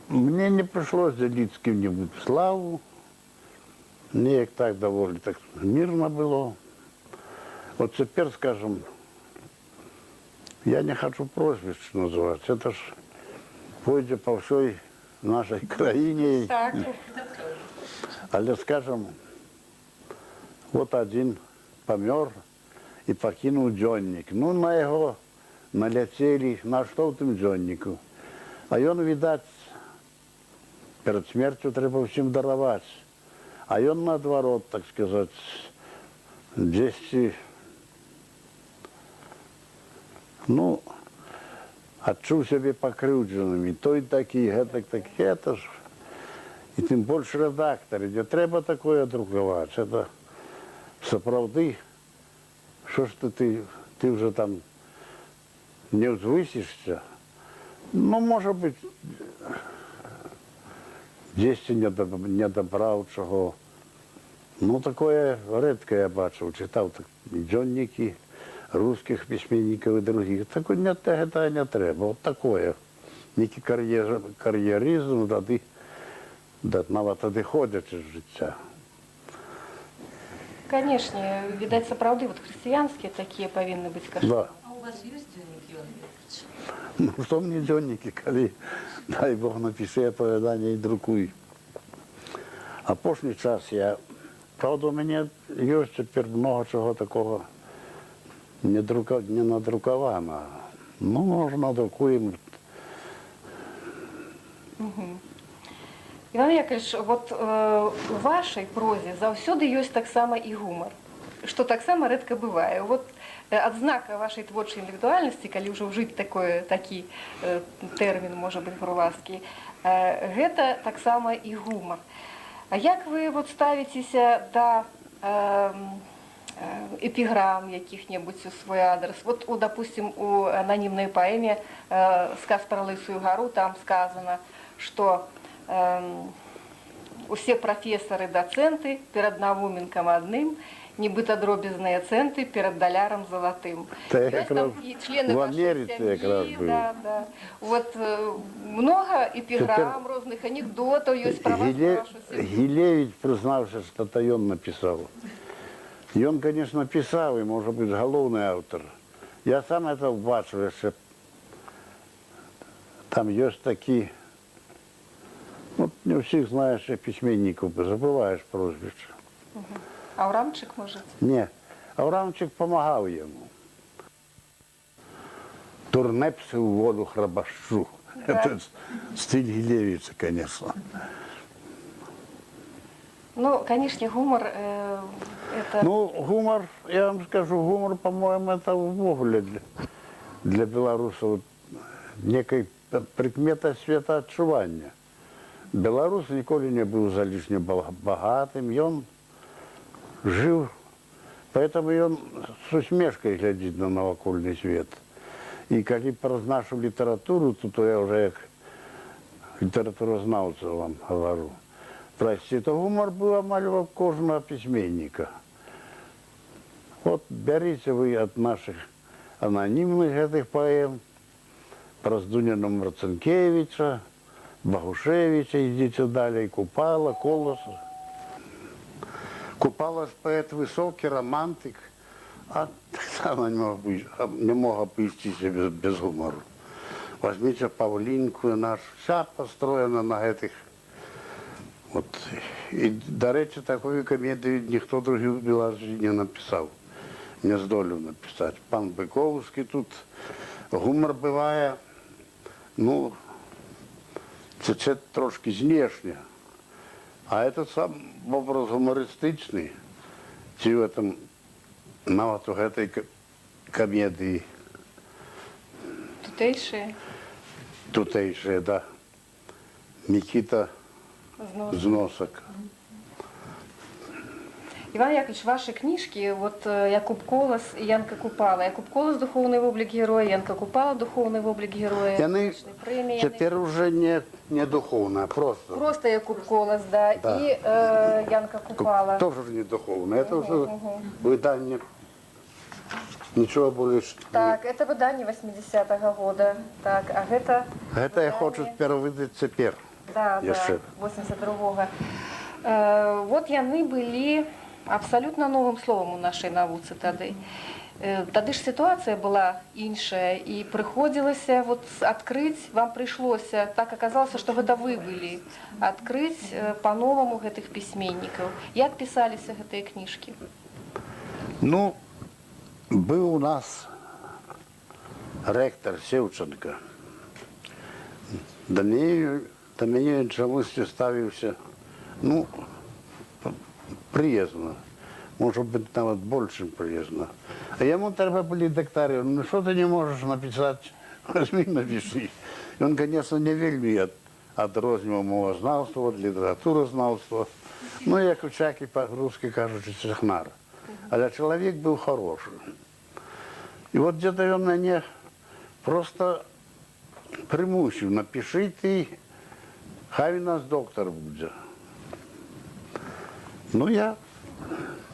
мне не пришлось делить с кем-нибудь славу. Мне як так довольно так мирно было. Вот теперь, скажем, я не хочу прозвищ называть. Это ж пойдет по всей нашей краине. Так. Але, скажем, вот один помер и покинул дзённик. Ну, на его налетели, на что в тем дзённику. А он, видать, перед смертью треба всем даровать. А он наоборот, так сказать, десь, ну, отчув себе покрывдженными. Той такі, гетак такі, это ж. І тим більше редактори, де треба такое друкувати. Це справді, що ж ти вже там не взвисишся. Ну, може бути, десь не добрав чого. Ну, такое редко я бачив, читав дзённики русских письменников і других. Такое не треба, от такое. Некий кар'єризм, навіть доходячи з життя. Конечно, видать, сапраўды, христианские такие повинны быть кошмары. Да. А у вас есть дзённік, Іван Яковлевич? Ну, что мне дзённики, коли, дай Бог, напиши оповедание и друкуй. А пошний час я, правда, у меня есть теперь много чего такого не надруковано. Ну, може, надрукуємо. Іван Яковлевич, у вашій прозі заўсёды ёсць таксама і гумар, што таксама рэдка бывае. Адзнака вашай творчай індывідуальнасці, калі ўжо ўжыць такі тэрмін, можа быць, груваскі, гэта таксама і гумар. А як вы ставіцеся да эпіграм якіх-небудзь у свой адрес? Допустим, у ананімнай паэме «Сказ про лысую гору» там сказано, што усе прафесары, дацэнты перад навуменкам адным, нібыта дробязныя цэнты перад далярам залатым. В Америце якраз быў. Много эпіграм, розных анекдотаў ёсць пра вас. Гілевіч прызнаўся, што это ён напісаў. Ён, конечно, пісаў, і, можа быць, галоўны аўтар. Я сам это бачыў яшчэ. Там ёсць такі, не ўсіх знаеш пісьменнікаў, забываеш прозвішча. Аўрамчык, можа? Не, Аўрамчык памагаў яму. Турнепсы ў воду храбашчу. Это стиль Гілевіча, конечно. Ну, конечно, гумор это... Ну, гумор, я вам скажу, гумор, по-моему, это увогуле для беларусаў некай прыкмета светаадчування. Беларус ніколі не быў залішне багатым, ён жыў, поэтому ён с усмешкай глядзіць на навакольны свет. І калі праз нашу літаратуру, то я уже як літаратуразнаўца вам говорю, прости, то гумор быў амаль у кожнага пісьменніка. Вот бярыце вы ад наших ананімных гэтых паэм, праз Дуніна Марцинкевича, Багушевича, ідзіце далей, Купала, Колоса. Купала ж паэт высокі, романтик, а таксама не мог абысціся без гумору. Возьмите Павлінку нашу, вся построена на гэтых. І, до речі, такую комедію ніхто другий в Білорусі не написав, не здолів написати. Пан Биковський тут, гумор буває, ну, це трошки знешне. А этот сам образ гумористичний, ці в этом, навіть у гэтай комедії. Тутейшие. тутейшие, да. Микита Зносок. Іван Яковлевич, ваші книжки, вот Якуб Колос і Янка Купала. Якуб Колос – духовний облик героя, Янка Купала – духовний облик героя. Яны Премії. теперь уже не духовно, а просто. Просто Якуб Колос, да, Да. і Янка Купала. Тоже не духовно. Это уже выдание. Ничего больше. Так, это видання 80-го года. Так, а гэта... Это я хочу теперь выдать теперь. Да, Яшчэ. да, 82-го. Вот яны былі абсалютна новым словам у нашай навуцы тады. Тады ж сітуацыя была іншая, і прыходзілася вот адкрыць, вам прыйшлося, так аказалася, што гэта вы былі, адкрыць па-новаму гэтых пісьменнікаў. Як пісаліся гэтыя кніжкі? Ну, был у нас ректор Севченко. До меня чомусь ставился, ну, приязно. Может быть, навіть більше приязно. А йому треба були докторы. Ну, що ти не можеш написати? Возьми, напиши. І він, звісно, не вельми відрознював мовознавство від літературознавства. Ну, як у всякий, по-русски кажучи, технар. Але чоловік був хороший. І от где-то він мене просто примусив, напиши ти, хай у нас доктор буде. Ну, я,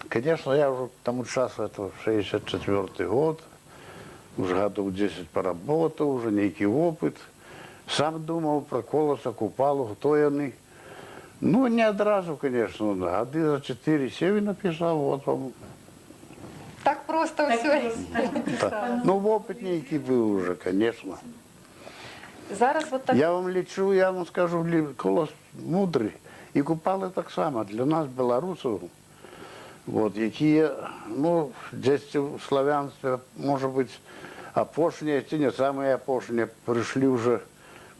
конечно, я уже к тому часу, это 64-й год, уже годов 10 поработал, уже некий опыт. Сам думал про Колоса, Купалу, хто яны. Ну, не одразу, конечно, годы за 4 сев и написал, вот вам. Так просто все. Да. Ну, опыт некий был уже, конечно. Зараз вот так. Я вам лечу, я вам скажу, Колос мудрый. І Купали так само. Для нас, білорусів, от, які, ну, десь в славянстві, може бути, опошні, ці не самі опошні, прийшли вже к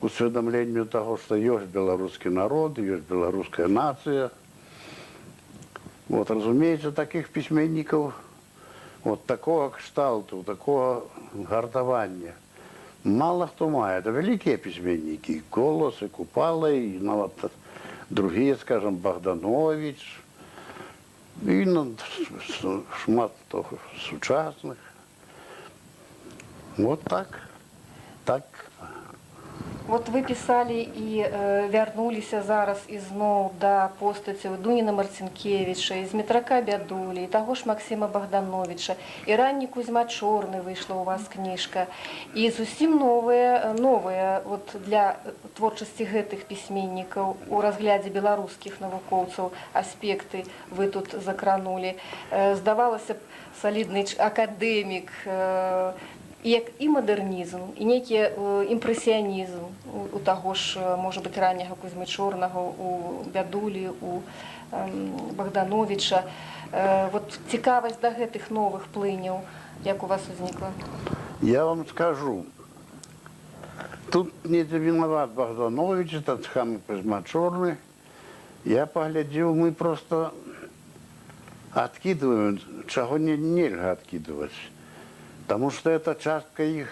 усвідомленню того, що є білоруський народ, є білоруська нація. От, розумієте, таких письменників, от такого кшталту, такого гартування, мало хто має. Це великі письменники, Колос, і Купала, і навіть другие, скажем, Богданович, и шмат сучасных. Вот так. Так. Вот вы писали і вярнуліся зараз ізноў да постацяў Дуніна Марцінкевіча, і Змітрака Бядулі, і таго ж Максіма Богдановича, і ранні Кузьма Чорны выйшла у вас кніжка. І зусім новыя вот для творчасці гэтых пісьменнікаў у разглядзе беларускіх навукоўцаў аспекты вы тут закранулі. Здавалася б, салідны акадэмік, і мадэрнізм, і нейкі імпрэсіянізм у таго ж, можа быць, ранняга Кузьмы Чорнага, у Бядулі, у Богдановича. Вот цікавасць да гэтых новых плыняў, як у вас узнікла? Я вам скажу, тут не виноват Богданович, этот хам Кузьма Чорны. Я поглядел, мы просто откидываем, чего нельзя откидывать. Потому что это частка их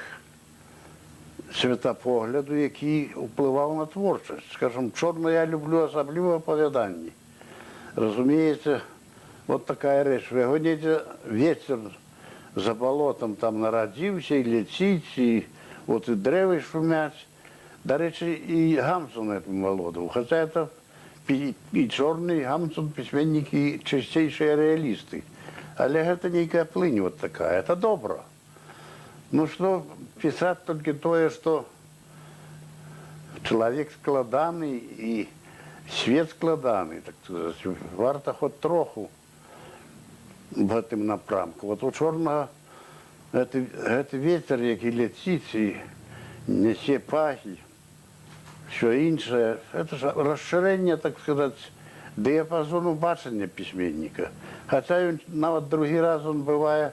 світапогляду, який впливав на творчість. Скажем, Чорну я люблю особливо оповідання. Розумієте, вот такая речь. Вы гоните, ветер за болотом там народився, і летить, і вот и древи шумять. До речі, і Гамсун этому володов. Хотя это и Чорний, и Гамсун письменники чистейшие реалисты. Але это некая плынь вот такая. Это добро. Ну что писать только то, что человек складанный и свет складанный, так сказать, варто хоть троху в этом напрамку. Вот у Чорного это ветер, який летить и несе пахи, все інше. Это же расширение, так сказать, диапазону бачення письменника. Хотя навіть другий раз он бывает,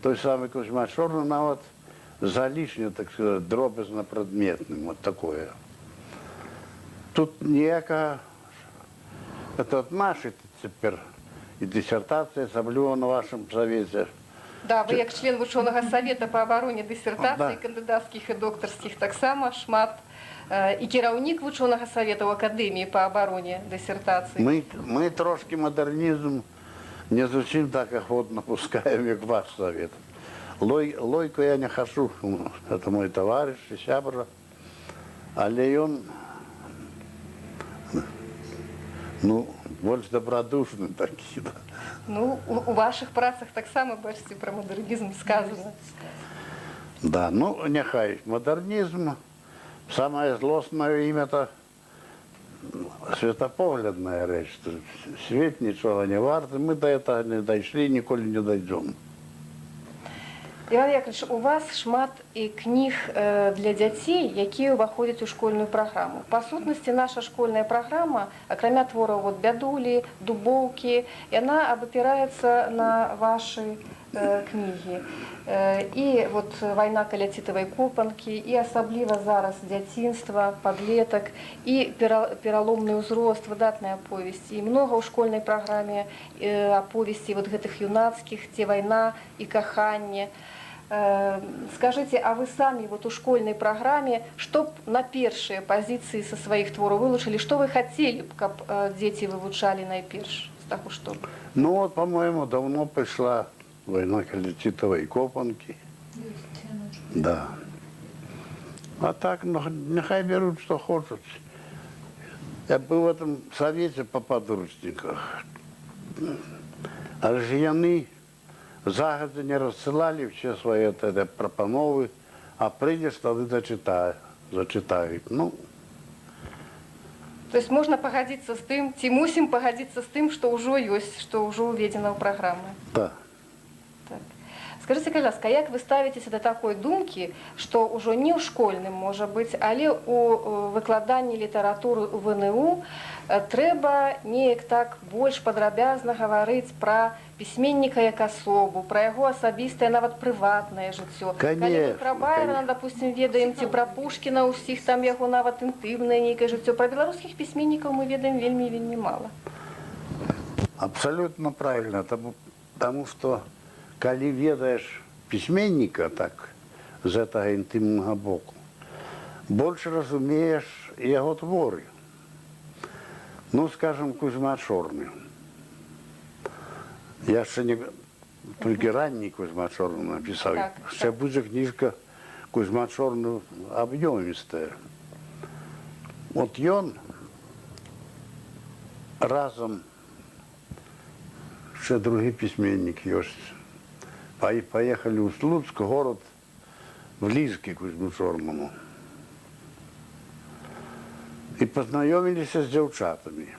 той самый Кузьма Чорний, навіть залишнє, так сказать, дробезно-предметним, вот такое. Тут ніяка, это от наші тепер і диссертація, особливо на вашому совете. Да, вы як член вучонага савета па абароне дысертацый, кандыдацкіх і доктарскіх таксама шмат і кіраўнік вучонага савета ў акадэміі па абароне дысертацыі. Мы трошки модернизм не зусім так охотно пускаем, як ваш совет. Лойку я не хочу, это мой товарищ и сябра, але ён, ну, больш добродушны такі. Да. Ну, у ваших працах таксама, бачыце, пра мадэрнізм сказано. Да, ну, няхай, модернизм, самое злостное имя-то светопоглядная рэч. Свет нічога не варты, мы до этого не дайшлі, ніколі не дайдзем. Іван Яковлевич, у вас шмат і кніг для дзяцей, якія ўваходзяць у школьную праграму. Па сутнасці, наша школьная праграма, акрамя твораў вот, «Бядулі», «Дубоўкі», яна абапіраецца на вашы кнігі. І вот «Вайна каля цітавай копанкі», і асабліва зараз «Дзяцінства», «Падлетак», і «Пераломны ўзрост», выдатная аповесць. І многа ў школьнай праграме аповесцей вот гэтых юнацкіх, «Дзе вайна» і «Каханне». Скажите, а вы сами вот у школьной программе, что б на першие позиции со своих творов вылучили, что вы хотели, как дети вывучали найперш? Так что? Ну вот, по-моему, давно пришла «Война каля копанки». Да. А так, ну, нехай берут, что хотят. Я был в этом совете по подручниках. А же яны загадзя не рассылали все свои пропановы, а придешь, тады зачитают. Ну. То есть можно погодиться с тем, ці мусим погодиться с тем, что уже есть, что уже уведено в программы. Да. Так. Скажите, коляска, як вы ставитеся до такой думки, что уже не ў школьным, можа быць, але у выкладанні літаратуры у ВНУ трэба неяк так больш падрабязна гаварыць пра пісьменніка як асобу, пра яго асабістае, нават прыватнае жыццё. Калі мы пра Байрона, допустим, ведаем, ці пра Пушкіна, усіх там яго нават інтымнае нейкае жыццё. Пра беларускіх пісьменнікаў мы ведаем вельмі мала. Абсолютно правильно, потому что калі ведаеш пісьменніка так з гэтага інтымнага боку, больш разумееш яго творы. Ну, скажем, Кузьма Чорны. Я ще не тільки ранній Кузьма Чорны написав. Ще буде книжка Кузьма Чорны об'ємістая. От ён разом, ще другий письменник есть, поехали в Слуцк, город, близкий к Кузьму Чорному. И познакомились с девчатами.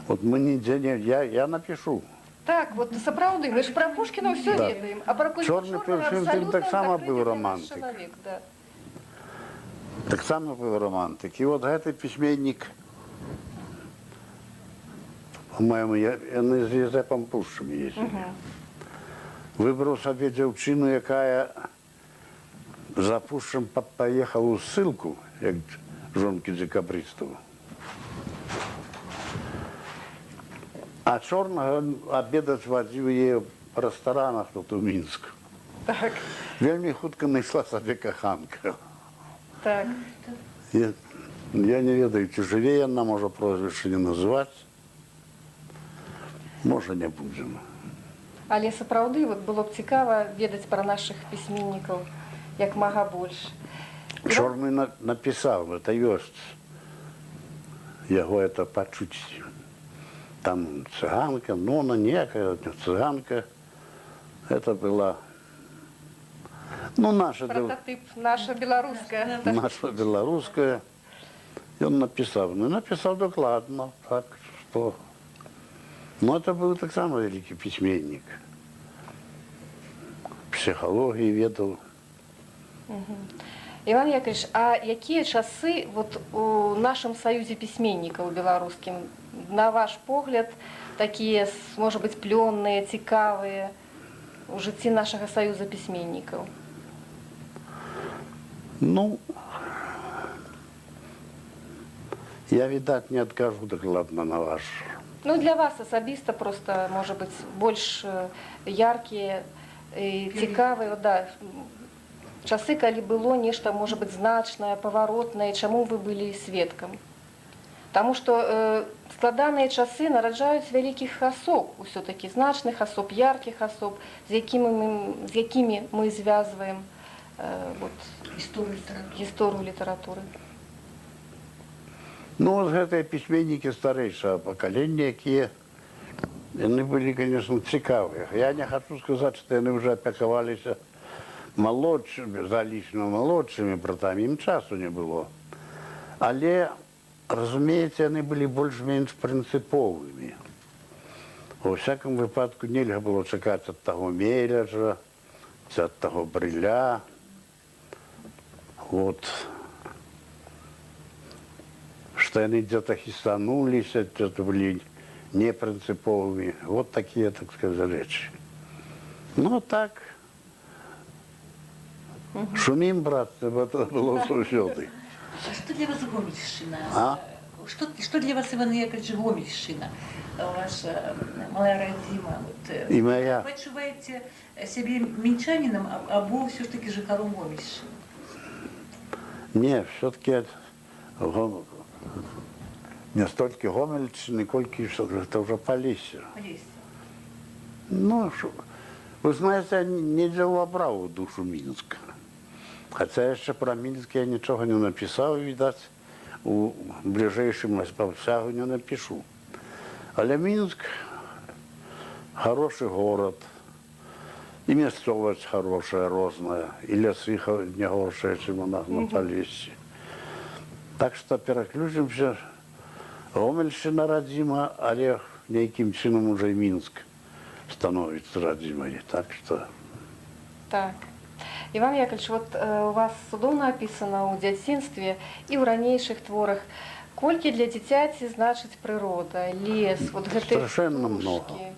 Вот мы нигде не... Я напишу. Так, вот сапраўды, мы ж пра Пушкіна ўсё Да. ведаем, а пра Кузьму Чорны Чорнага першин абсалютна так само закрыты быў для нас романтик. чалавек, да. Так само был романтик. И вот этот письменник, по-моему, он с Езепом Пушчем ездил. Выбрал себе девчину, якая за Пушчем поехала у ссылку, як жонки декабристов. А Чорного обедать водил ее в ресторанах тут у Мінску. Так, Вельми хутко знайшла собі коханка. так. Я не ведаю, чи живе яна, може прозвище не називати. Може, не будемо. Але сапраўды вот было б цікава ведаць пра нашых пісьменнікаў як мага больш. Чорний написав, це ёсць. Яго это пачуць. Там цыганка, но она некая цыганка. Это была, ну, наша, Прототип наша беларуская. наша белорусская. И он написал. Ну, написал докладно, так что... Ну, это был так само великий письменник. Психологии ведал. Іван Яковлевич, а якія часы вот у нашым саюзе пісьменнікаў беларускім, на ваш погляд, такія, можа быць, плённыя, цікавыя у жыцці нашага саюза пісьменнікаў? Ну, я, видать, не откажу докладно на ваш. Ну, для вас асабіста просто, можа быць, больш яркія і цікавыя, да, часы, калі было нешта, можа быць, значнае, паваротнае, чаму вы былі сведкам? Таму што складаныя часы нараджаюць вялікіх асоб, усё-такі значных асоб, яркіх асоб, з якімі мы звязваем гісторыю літаратуры. Ну, вот гэтыя пісьменнікі старэйшага пакалення, якія яны былі, конечно, цікавыя. Я не хочу сказаць, што яны ўжо апякаваліся малодшымі, залічна малодшымі братамі, ім часу не было. Але, разумееце, яны былі больш-менш прынцыповымі. У всяком выпадку нельга было чакаць ад таго Меляжа, ці ад таго Брыля. Вот. Што яны дзе-то хістануліся, дзе-то былі непрынцыповымі. Вот такія, так сказать, рэчы. Ну, так. Шумім, брат, это было заўсёды. Что для вас Гомельщина? А? Что для вас, Иван Яковлевич, Гомельщина? Ваша малая родима. Вот, И моя. Вы отчуваете себе минчанином, або все-таки жихаром Гомельщины? Не, все-таки не столько Гомельщины, колькі это уже Полесье. Полесье. Ну, вы знаете, я не взял в душу Минска. Хотя еще про Минск я ничего не написал, видать, у ближайшем спосягу не напишу. Але Минск хороший город, и местность хорошая, розная, и лесы не горшие, чем у нас на Полесье. Так что переключимся. Гомельщина родима, але неким чином уже и Минск становится родимой. Так что... Так. Іван Яковлевич, вот у вас цудоўна опісана ў дзяцінстве і ў ранейшых творах, колькі для дзіцяці значыць прырода, лес, вот гэтыя Страшэнна птушкі,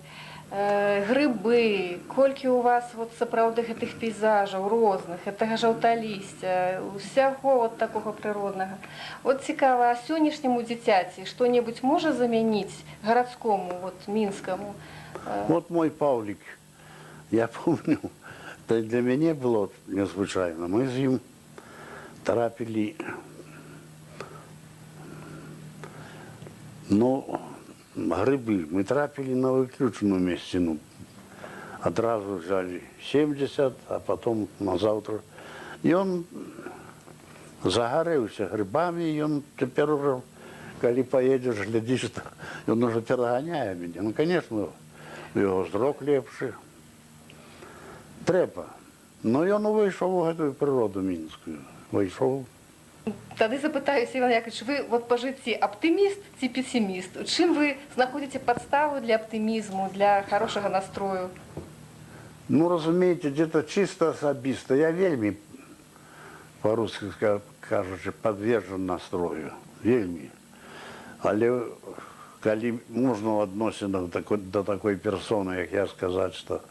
грыбы, колькі у вас вот сапраўды гэтых пейзажаў розных, гэтага жаўталісця, усяго вот такога прыроднага. Вот цікава, а сённяшняму дзіцяці што-небудзь можа замяніць гарадскому, вот мінскаму? Вот мой Павлик, я помню, это для меня было незвычайно. Мы с ним трапили, ну, грибы. Мы трапили на выключенную местину. Одразу взяли 70, а потом на завтра. И он загорелся грибами, и он теперь уже, когда поедешь, глядишь, он уже перегоняет меня. Ну, конечно, его зрок лепший. Треба. Ну, ён вийшов у гэтую прыроду мінскую. Вийшов. Тады запытаюся, Іван Яковлевич, вы вот по жыцці аптыміст ці пессіміст? У чым вы знаходзіце падставу для аптымізму, для хорошага настрою? Ну, разумееце, где-то чисто асабіста. Я вельмі, по-русски кажучы, подвержен настрою. Вельмі. Але калі можна ў адносінах до такой персоны, як я, сказаць, што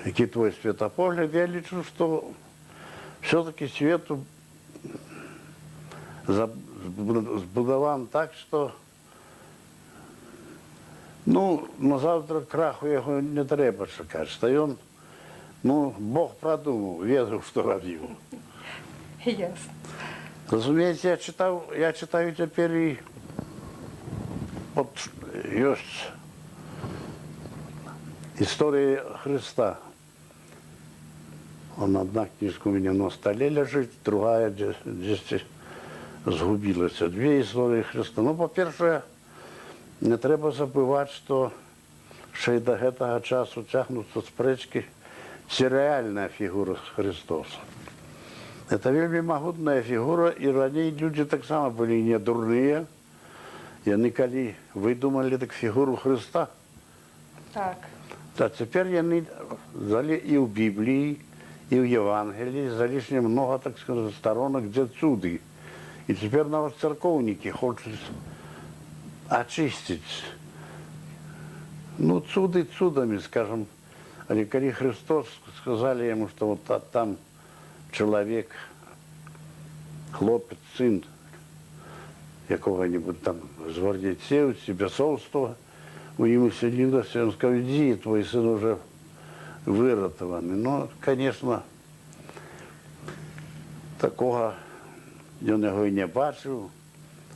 який твой светопогляд, я лічу, что все-таки свету збудован так, что ну, на завтра краху його не треба чекати, что он, ну, Бог продумал, ведал, что робил. Ясно. Разумеется, я читаю теперь и вот есть история Христа. Одна книжка у меня на столе лежит, другая здесь згубилась. Две истории Христа. Ну, по-перше, не треба забывать, что ще й до гэтага часу тягнутся спрэчкі, ці реальная фигура Христоса. Это вельмі магутная фигура, и раней люди таксама были не дурные. И они, коли выдумали так фигуру Христа, Так. а теперь они взяли и в Библии, и в Евангелии залишне много, так сказать, сторонок, где цуды. И теперь нават церковники хотят очистить. Ну, цуды цудами, скажем. Але коли Христос сказали ему, что вот там человек, хлопец, сын якого-нибудь там згвардейцев, бесовства, у ему селилось, он сказал, иди, твой сын уже выратаваны. Ну, конечно, такого ён яго і не бачыў.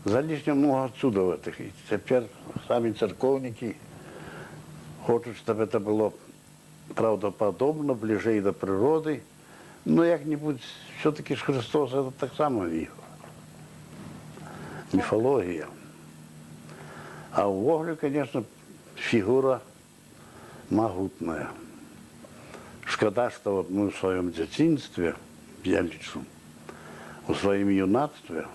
Залішне много цудаў гэтых. І цяпер самі церкоўнікі хочуць, чтобы это было правдоподобно, ближэй до природы. Но як-нибудь все-таки Христос это так само міф. Мифология. А у Воглю, конечно, фигура могутная. Шкода, что вот мы в своем детинстве, я лечу, в своем юнацтве,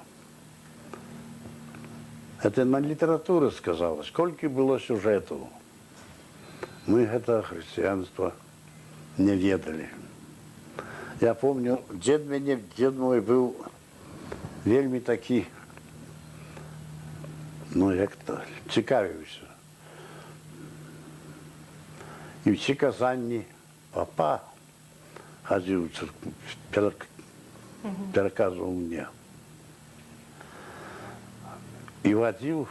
это на литературе сказалось, сколько было сюжетов. Мы это христианство не ведали. Я помню, дед мой был вельми таки, ну як-то цікавився. І всі казанні папа ходив в церкву, переказував мені. І водив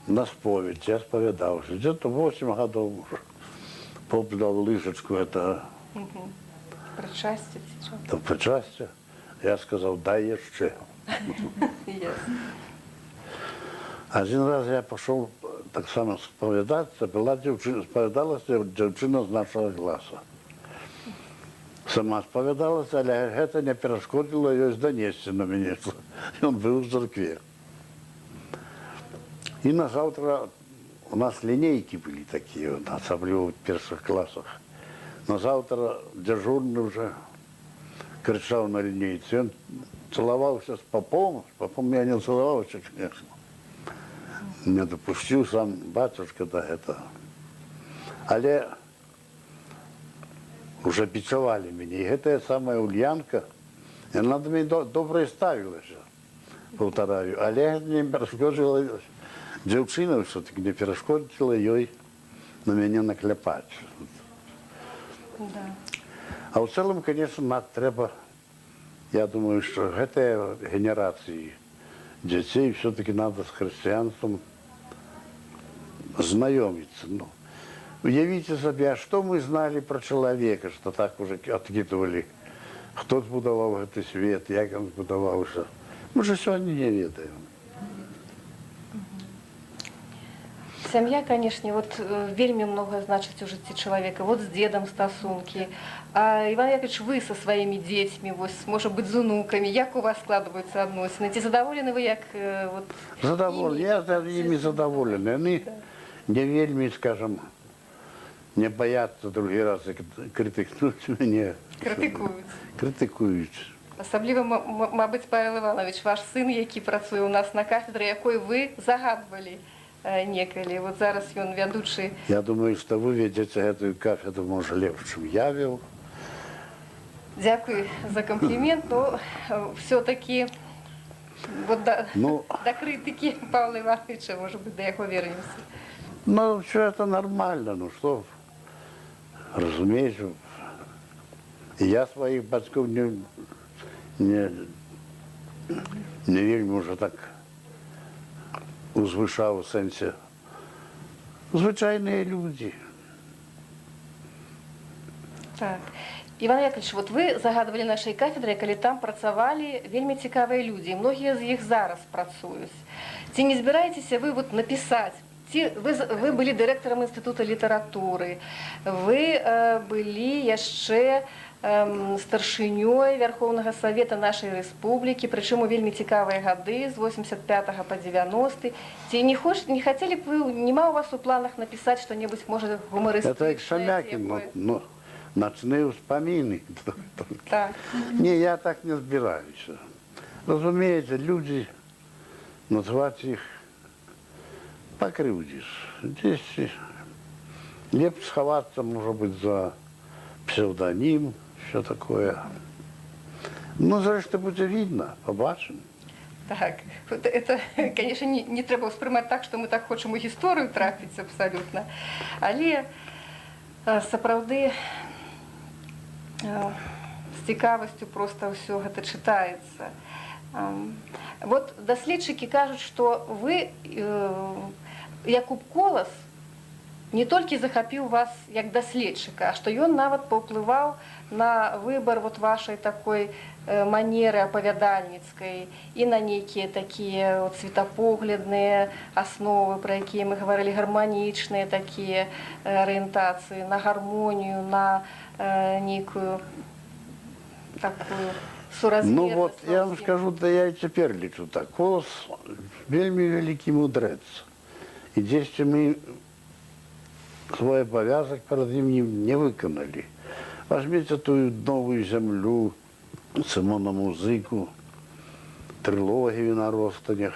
на сповідь, я сповідався. Где-то 8 годов попадал лыжечку, это Причастя. до причастя. Я сказав, дай jeszcze. Ясно. Один раз я пошел так само сповідатися, була дівчина, сповідалася дівчина з нашого класу. Сама сповідалася, але це не перешкодило їй донести на мене, що він був в церкві. І на завтра у нас лінійки були такі, особливо в перших класах. На завтра дежурний вже кричав на лінійці. Він цілувався з попом я не цілувався, звісно. Не допустил сам батюшка до этого. Але уже бичевали меня. И эта самая Ульянка, и она до меня добре ставилася, повторяю. Але не перешкодила, девчина все-таки не перешкодила ей на меня наклепать. Да. А в целом, конечно, нам треба, я думаю, что этой генерации детей все-таки надо с христианством знакомиться. Ну, уявите себе, а что мы знали про человека, что так уже откидывали, кто збудував этот свет, як он збудувався. Мы же сегодня не ведаем. Сям'я, конечно, вот вельмі много значыць у жыцці чалавека. Вот з дзедам стасункі. А Іван Яковлевич, вы со своими детьми, может быть, с внуками, як у вас складываются адносіны? Ці задоволены вы як вот Задоволены, я ими задоволен. Они не вельми, скажем, не боятся другий раз критикнуть мене. критикують? Критикують. Особливо, мабуть, Павел Іванович, ваш син, який працює у нас на кафедрі, якої ви загадували некалі. Вот зараз ён вядучы. Я думаю, что вы ведете эту кафедру, может, легче, чем я вел. Дякую за комплімент, но все-таки вот до критики Павла Івановича, может быть, до яго вернемся. Ну, все это нормально, ну что, разумеется. И я своих батьков не вельми уже так узвышав в сенсі. Звичайні люди. Так. Іван Яковлевич, вот вы загадывали нашей кафедры, калі там працавалі вельмі цікавыя людзі, і многія з іх зараз працуюць. Ці не збіраецеся вы вот напісаць? Ці вы былі дырэктарам інстытута літаратуры, вы былі яшчэ старшынёй Верховнага Савета нашай рэспублікі, прычым у вельмі цікавыя гады з 85 по 90. Ці не хотели б вы, нема у вас у планах напісаць што-небудзь, можа, гумарыстычнае? Это як Шамякин, ну, ночные вспомины. Так. Не, я так не збираюсь. Разумеется, люди, назвать их покрывдишь. Здесь лепше сховаться, может быть, за псевдоним, все такое. Ну, зрештою, буде видно, побачимо. Так, это, конечно, не треба ўспрымаць так, што мы так хочам у гісторыю трапіць абсалютна. Але сапраўды з цікавасцю проста ўсё гэта чытаецца. Вот даследчыкі кажуць, што вы, Якуб Колас, не толькі захапіў вас як даследчыка, а што ён нават паўплываў на выбар вот вашай такой манеры апавядальніцкай і на нейкія такія вот светапоглядныя асновы, пра якія мы гаварылі, гарманічныя такія арыентацыі, на гармонію, на нейкую такую суразмернасць. Ну вот, я вам скажу, да я и теперь лечу так. Колос вельми великий мудрец. И здесь мы свой обовязок перед ним не виконали. Возьмите ту новую землю, Симона Музику, трилогию на розстанях.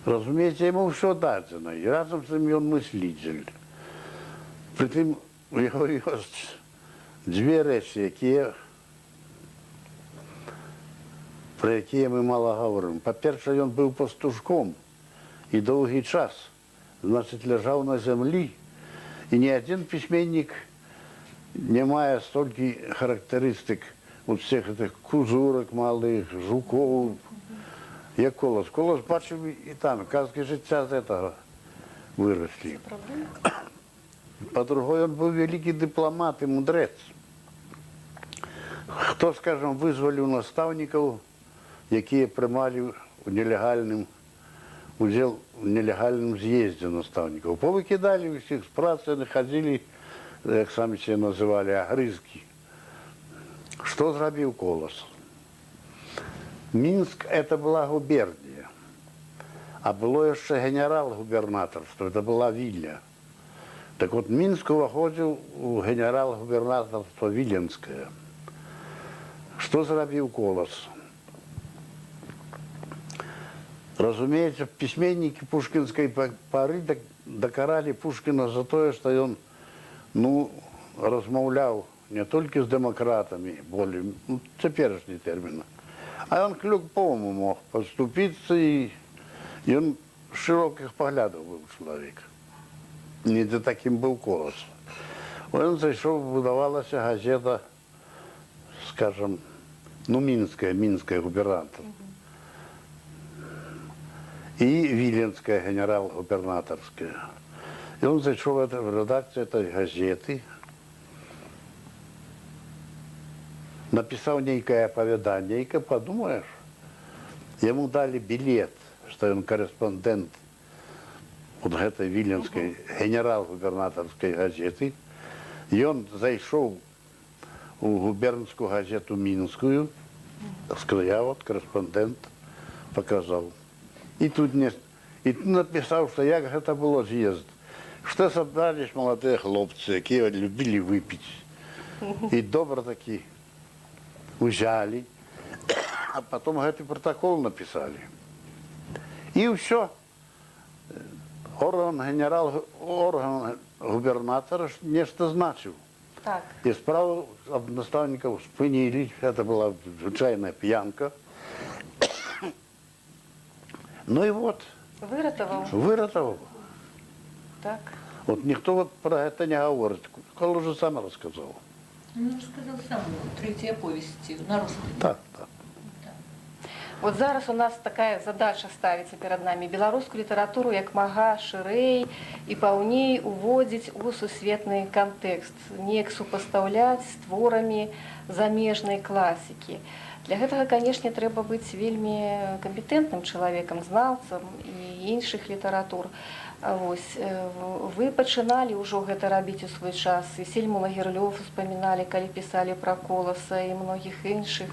Разумеется, ему все дадено. И разом с ним он мыслитель. Притым у його є дві речі, про які ми мало говоримо. По-перше, він був пастушком і довгий час, значить, лежав на землі. І ні один письменник не має стільки характеристик от всіх цих кузурок малих, жуков, як Колос. Колос бачив і там, казки життя з цього виросли. По-другому, он был великий дипломат и мудрец. Хто, скажем, визволив наставників, які приймали уділ в нелегальному з'їзді наставників. Повикидали всіх з праці, не ходили, як самі себе називали, огризки. Що зробив Колос? Мінськ – це була губернія, а було ще генерал-губернаторство, це була Вілля. Так вот, Минск уходил у генерал-губернаторства Виленское. Что зробив Колос? Разумеется, письменники пушкинской поры докарали Пушкина за то, что он, размовлял не только с демократами, более, теперешний термин, а он клюком мог поступиться, и он широких поглядов был человек. Не за таким був Колос. Він зайшов, видавалася газета, скажем, Мінська губернатор. І Віленська генерал-губернаторська. І він зайшов в редакцію цієї газети, написав некое оповідання, і подумаєш, йому дали білет, що він кореспондент от гэтай віленскай генерал-губернаторской газеты. И он зайшоў у губернскую газету Минскую, сказал, я вот корреспондент, показал. И тут написал, что як гэта было з'езд, что собрались молодые хлопцы, якія любили выпить. И добро таки взяли, а потом гэты протокол написали. И все. Орган губернатора нечто значил. Так. И справу наставников спынили. Это была звычайная пьянка. Ну и вот. Выратовал. Так. Вот никто вот про это не говорит. Колос уже сам рассказал. Ну, рассказал сам, третья повесть на русском. Так. Вот зараз у нас такая задача ставіцца перад намі. Беларускую літаратуру як мага шырэй і паўней уводзіць у сусветны кантэкст, неяк супастаўляць з творамі замежнай класікі. Для гэтага, канешне, трэба быць вельмі кампетэнтным чалавекам, знаўцам і іншых літаратур. Вось, вы пачыналі ўжо гэта рабіць у свой час, і Сельму Лагерлёв успаміналі, калі пісалі пра Коласа і многіх іншых.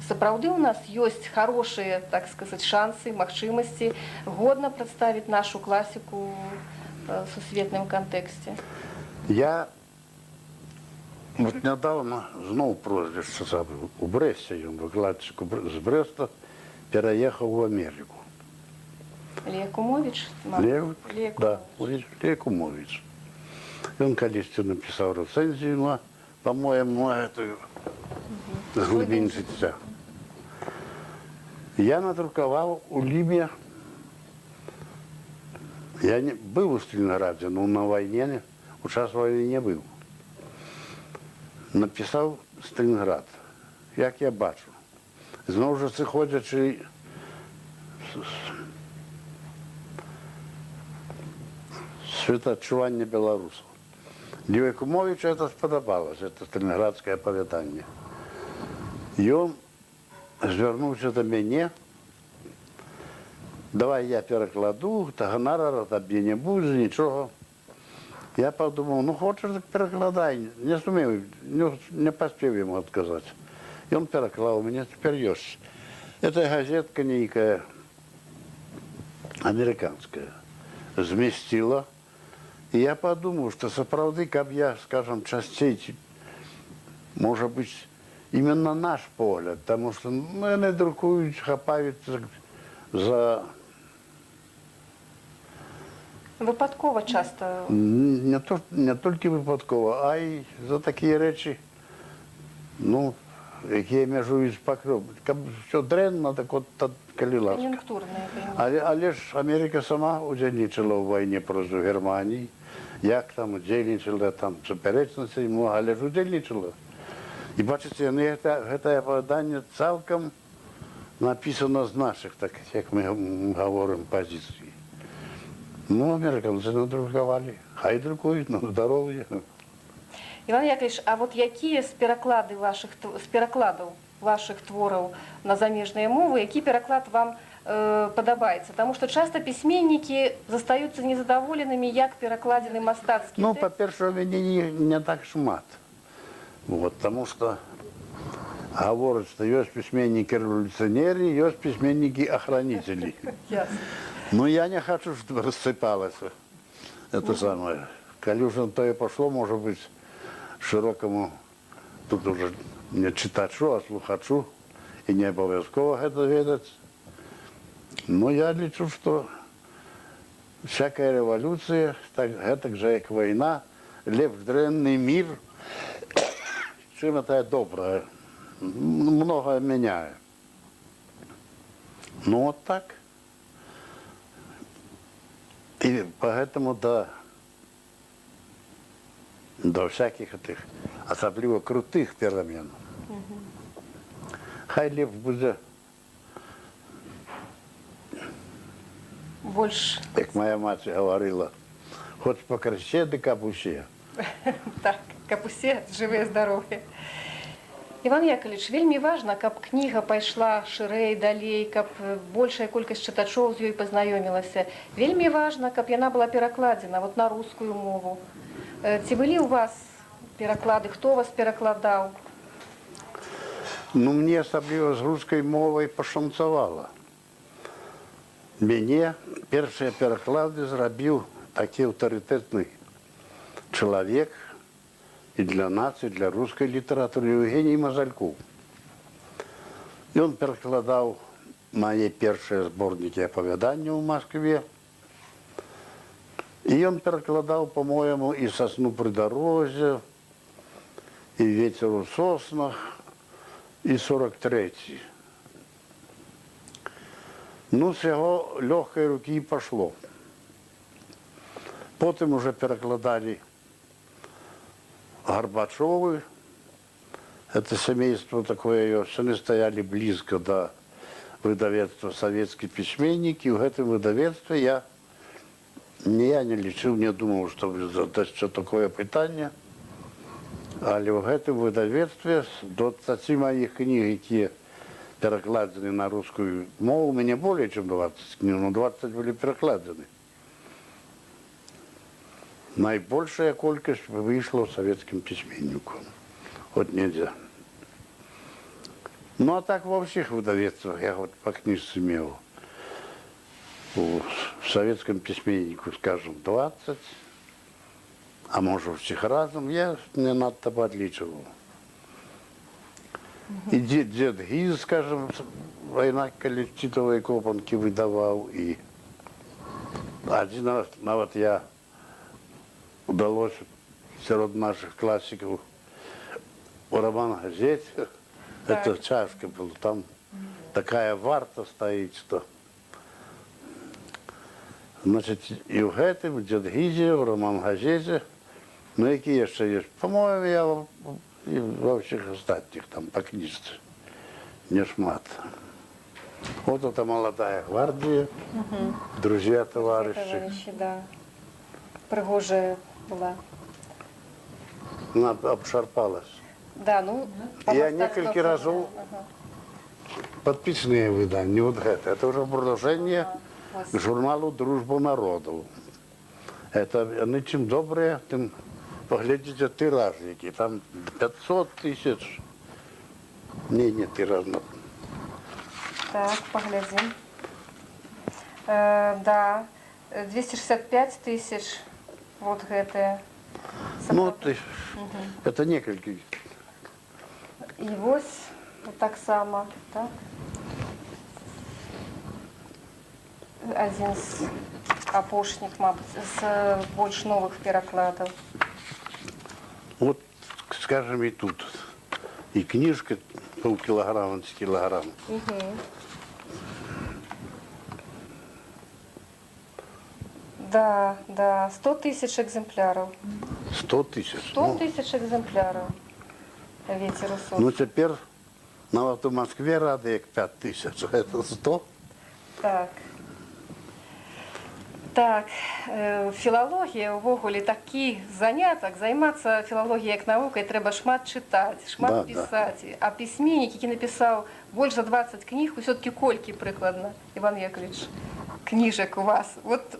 Сапраўды у нас ёсць хорошыя, так сказаць, шансы, магчымасці годна прадставіць нашу класіку в сусветным кантэксце. Я вот недавно зноў прозвішча забыў. У Брэсце ён, выкладчык з Брэста, пераехаў у Амерыку. Леякумовіч? Да, Леякумовіч. Ён калісьці напісаў рэцэнзію на, по-моему, на гэтую глыбінь жыцця. Я надрукаваў у Ліме, я не быў у Сталінграде, но на вайне, у час вайны не быў. Напісаў Сталінград, як я бачу. Зноў жа сыходзячы з світоадчування беларусаў. Дівекумовичу это спадабалася, это сталінградскае апавяданне. Ён звярнуўся да мяне, давай я перакладу, та гонарара табе не будзе, нічога. Я подумал, ну хочешь, так перекладай. Не сумею, не поспел ему отказать. И он переклал, у меня теперь есть. Это газетка некая, американская, зместила. И я подумал, что сапраўды, как я, скажем, частей, может быть, именно наш погляд, потому что они друкуют, хапаються за... Випадково часто. Не тільки випадково, а й за такі речі, ну, які межують з покров. Все дренно, так от коли ласка. Кон'юнктурне. Але ж Америка сама удзельнічала ў вайне проти Германії. Як там удзельнічала, там суперечностей много, але ж удзельнічала. І бачите, гэта апавяданне цалкам написано з наших, так як ми говоримо, позицій. Ну, американцы надрукавали. Хай друкують, на здоров'я. Іван Яковлевич, а вот якія з перакладаў ваших твораў на замежныя мовы, які пераклад вам падабаецца? Потому что часто письменники застаюцца незадаволенымі, як перакладзены мастацкі Ну, тэкст. по-перше, у мяне не так шмат. Вот, потому что говорят, что есть письменники-революционеры, есть письменники-охранители. Ясно. Но я не хочу, чтобы рассыпалось это самое. Коли уже на то и пошло, может быть, широкому, тут уже не читачу, а слухачу, и не обовязково это ведать. Но я лечу, что всякая революция, так же, как война, лев дренный мир, чем это доброе, многое меняет. Ну вот так. И поэтому до всяких этих особливо крутых перемен. Хай лев будет, Больш как моя мать говорила, хоть по крыше да капусе. так, каб усе жывыя здаровыя. Іван Яковлевич, вельмі важна, каб кніга пайшла шырэй, далей, каб большая колькасць чытачоў з ёй пазнаёмілася. Вельмі важна, каб яна была перакладзена вот на рускую мову. Ці былі ў вас пераклады, хто вас перакладаў? Ну, мне особливо з русской мовой пошанцевало. Мне першие переклады зробив такий авторитетный человек и для нас, и для русской литературы, Евгений Мазальков. И он перекладал мои первые сборники оповедания в Москве. И он перекладал, по-моему, и «Сосну при дорозе», и «Ветер у соснах», и 43-й. Ну, с его легкой руки и пошло. Потом уже перекладали Горбачевы. Это семейство такое, они стояли близко до выдавецтва «Советские письменники». В этом выдавецтве я не лічив, не думав, що задати що таке питання. Але в этом видавецтві до 20 моїх книг, які перекладені на русскую мову, у меня более чем 20 книг, но 20 были перекладены. Наибольшая колькость вышла советским письменникам. Вот нельзя. Ну а так во всех выдавецтвах я вот по книжце имел. В советском письменнику, скажем, 20, а может всех разом, я не надто подличивал. И дед Гиз, скажем, война коллективовые копанки выдавал, и один раз, вот я удалось среди наших классиков роман «Газет», это чашка была, там такая варта стоит, что... Значит, и в этом, дед Гизе, в роман «Газете», ну, какие еще есть? По-моему, я и во всех остальных, там, по книжце, не шмат. Вот это молодая гвардия, друзья, товарищи. Да. прыгожая была. Она обшарпалась. Да, ну, Я по-моему, несколько так, разов ага. подписные выдания, не вот это уже продолжение Ось. к журналу «Дружба народов». Это они чем добрые, тем поглядите тираж, який там 500 тысяч. Не тираж. Так, поглядим. Да, 265 тысяч. Вот гэтые. Ну, это несколько. І ось так само, так. Один з апошніх, мабуть, з больш новых перакладаў. Вот, скажем, и тут. И книжка полкилограмма с килограмм. Да, да, 100 тысяч экземпляров. 100 тысяч. 100 тысяч экземпляров. Ветер усов. Ну, теперь нават у Москве рады як 5 тысяч. Это 100. Так. Так, філалогія ўвогуле такі занятак, займацца філалогіяй як навукай трэба шмат чытаць, шмат Да, пісаць. А пісьменнік, які напісаў больш за 20 кніг, усё-такі колькі прыкладна, Іван Яковлевич, кніжак у вас? Вот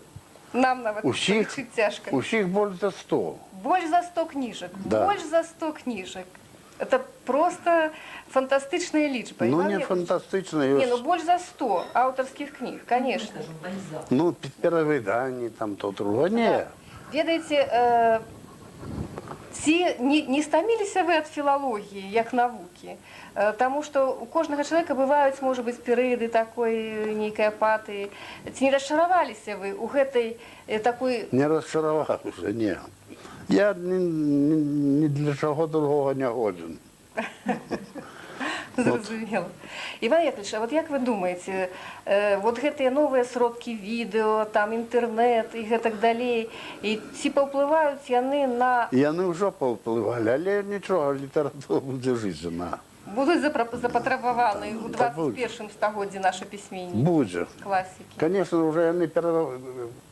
нам нават палічыць цяжка. Усіх больше за 100. Больш за 100 кніжак, Да. больш за 100 кніжак. Это просто фантастычная лічба. Ну, Іван не Яковлевич. фантастично. Не, ну больш за 100 аўтарскіх кніг, конечно. Ну, перевыдание там то другое. Не. Ведаеце, ці не стаміліся вы ад філалогіі як навукі? Таму што у кожнага чалавека бываюць, можа быць, перыяды такой нейкай апатыі. Ці не расчараваліся вы ў гэтай такой... Не расчаровался, не. Я ни для чего другого не годен. Зразумела. Іван Яковлевич, а вот як вы думаеце, вот гэтыя новыя сродкі відэо, там інтэрнэт і гэтак далей, і ці паўплываюць яны на... Яны ўжо паўплывалі, але нічога, літаратура будзе жизненна. Будуць запатрабаваны ў 21 стагоддзі нашы пісьменнікі, Будзе. класікі. Конечно, уже яны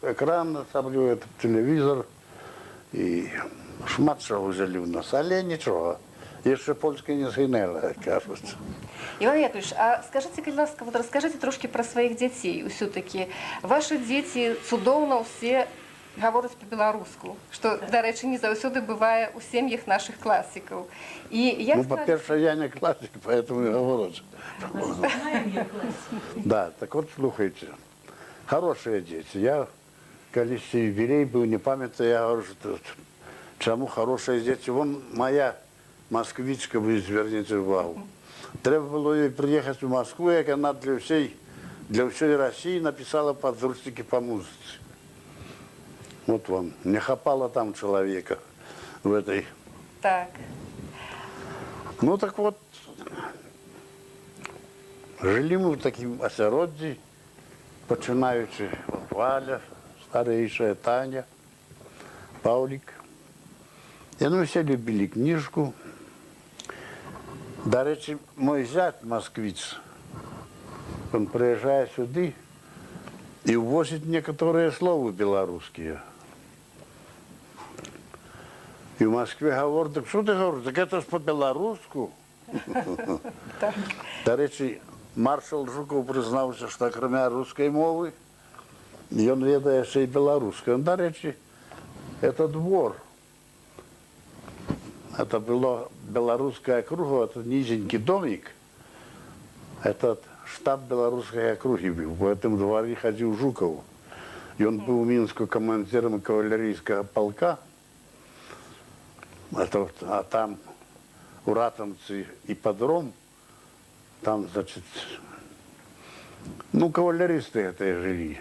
экран, асабліва телевизор, і шмат чаго ўзялі ў нас, але нічога. Яшчэ польска не згінела, кажуць. Іван Яковлевич, а скажите, калі ласка, вот расскажите трошки про своих детей. Все-таки ваши дети цудоўна все гавораць по-беларуску, что, до речі, не заўсёды бывае у сем'ях наших классиков. И як Ну, по-перше, я не классик, поэтому и говорю. Да, так вот, слухайте. Хорошие дети. Я, колись юбилей был, не памятаю, я говорю, что чему хорошие дети. Вон моя москвичка, вы зверните увагу. Треба было ей приехать в Москву, як она для всей России написала подручники по музыке. Вот вам, не хапала там человека в этой. Так. Ну так вот, жили мы в таким осяроддзі, починаючи от Валя, старейшая Таня, Павлик. И ну все любили книжку. До речі, мой зять москвич, он приезжает сюда и увозит некоторые слова белорусские. И в Москве говорят, так что ты говоришь, так это ж по-белоруску. До речі, маршал Жуков признався, що крім русской мови, він ведає ще й белорусскую. До речі, это двор. Это была белорусская округа, это низенький домик. Это штаб белорусской округи был. В этом дворе ходил Жуков. И он был в Минске командиром кавалерийского полка. А там у Ратомцы ипподром, там, значит, ну, кавалеристы это и жили.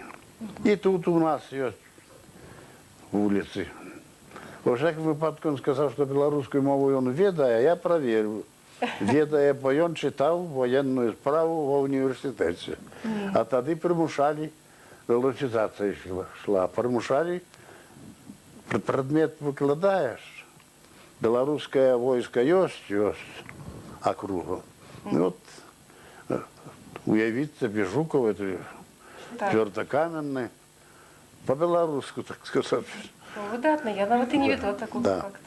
И тут у нас есть улицы. Во всяком випадку він сказав, що білоруською мовою він ведає, а я перевірив. Ведає, бо він читав воєнну справу в університеті. А тоді примушали, величизація йшла, примушали, предмет викладаєш, білоруське військо є, округа. І от, уявіть собі, Жуков, твердокаменний, по-білоруську, так сказати. Выдатно, я нават і не ведала такого Да. факту.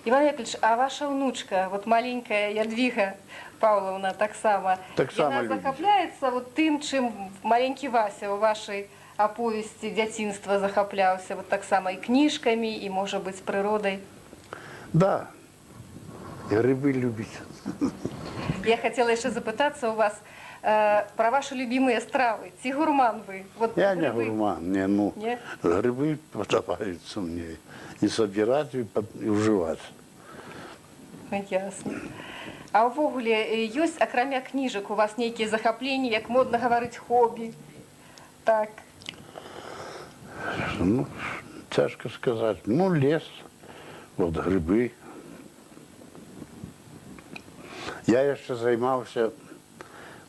Іван Яковлевич, а ваша внучка, вот маленькая Ядвига Павловна, так само, Так само яна любить. захапляецца вот тым, чым маленькі Вася у вашай аповесці дзяцінства захапляўся, вот так само і кніжкамі, і, можа быць, прыродай. Да. И грибы любит. Я хотела яшчэ запытацца у вас про ваши любимые стравы. Ці гурман вы? Вот Я не грибы. гурман, не, ну, Не? грибы подобаются мне. И собирать, и уживать. Ясно. А ўвогуле ёсць, акрамя кніжак, у вас нейкія захапленні, як модна гаварыць, хобі? Так. Ну, тяжко сказать. Ну, лес, вот грибы. Я еще займався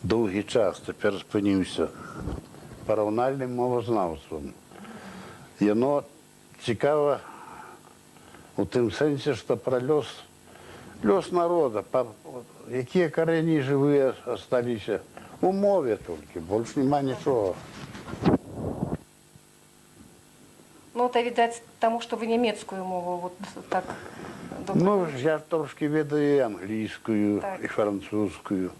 довгий час, тепер спинився параўнальним мовознавством. І воно цікаво у тим сенсі, що про лёс народа, які корені живі залишилися у мові тільки, більше нема нічого. Ну, это, видать, тому, что вы немецкую мову вот так добре. Ну, я трошки ведаю і англійською, Так. і французькою.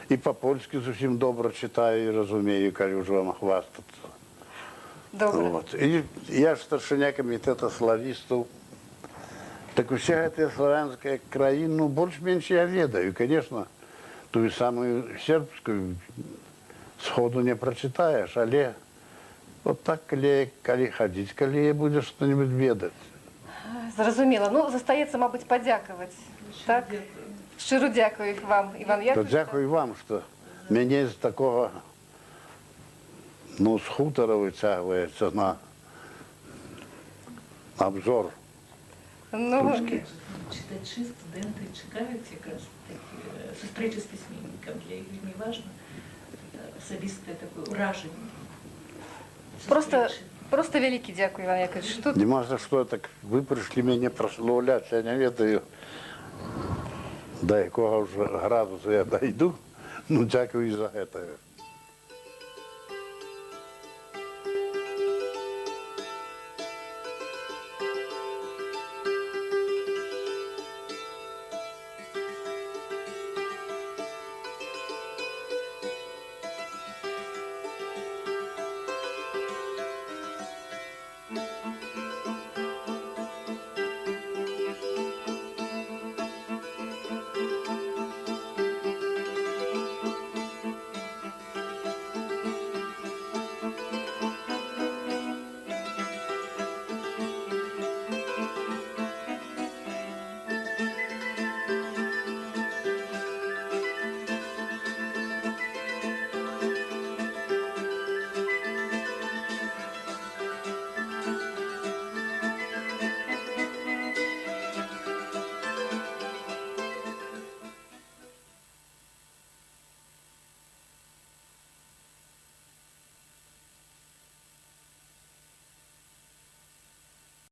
І по-польськи зовсім добре читаю і розумію, коли вже вам хвастаться. Добре. Вот. И я ж старшиня комитета славистов. Так вся эта славянская краина, ну, больше-меньше я ведаю. Конечно, ту самую сербскую сходу не прочитаешь, але вот так, коли ходить, коли будешь что-нибудь ведать. Зразумела. Ну, застаецца, мабыць, падзякаваць. Так? Шчыро дзякую вам, Іван То Яковлевич. дякую вам, что меня из такого, ну, с хутора вытягивается на обзор. Ну, Читачі, студенти чекають якраз такі зустрічі з письменником. Для їх вельми важно особисте таке ураження. просто вялікі дзякуй, Іван Яковлевич. Тут Дима, за что так? Вы пришли меня прославлять, я не ведаю, до якого вже градусу я дойду. Ну, дякую за это.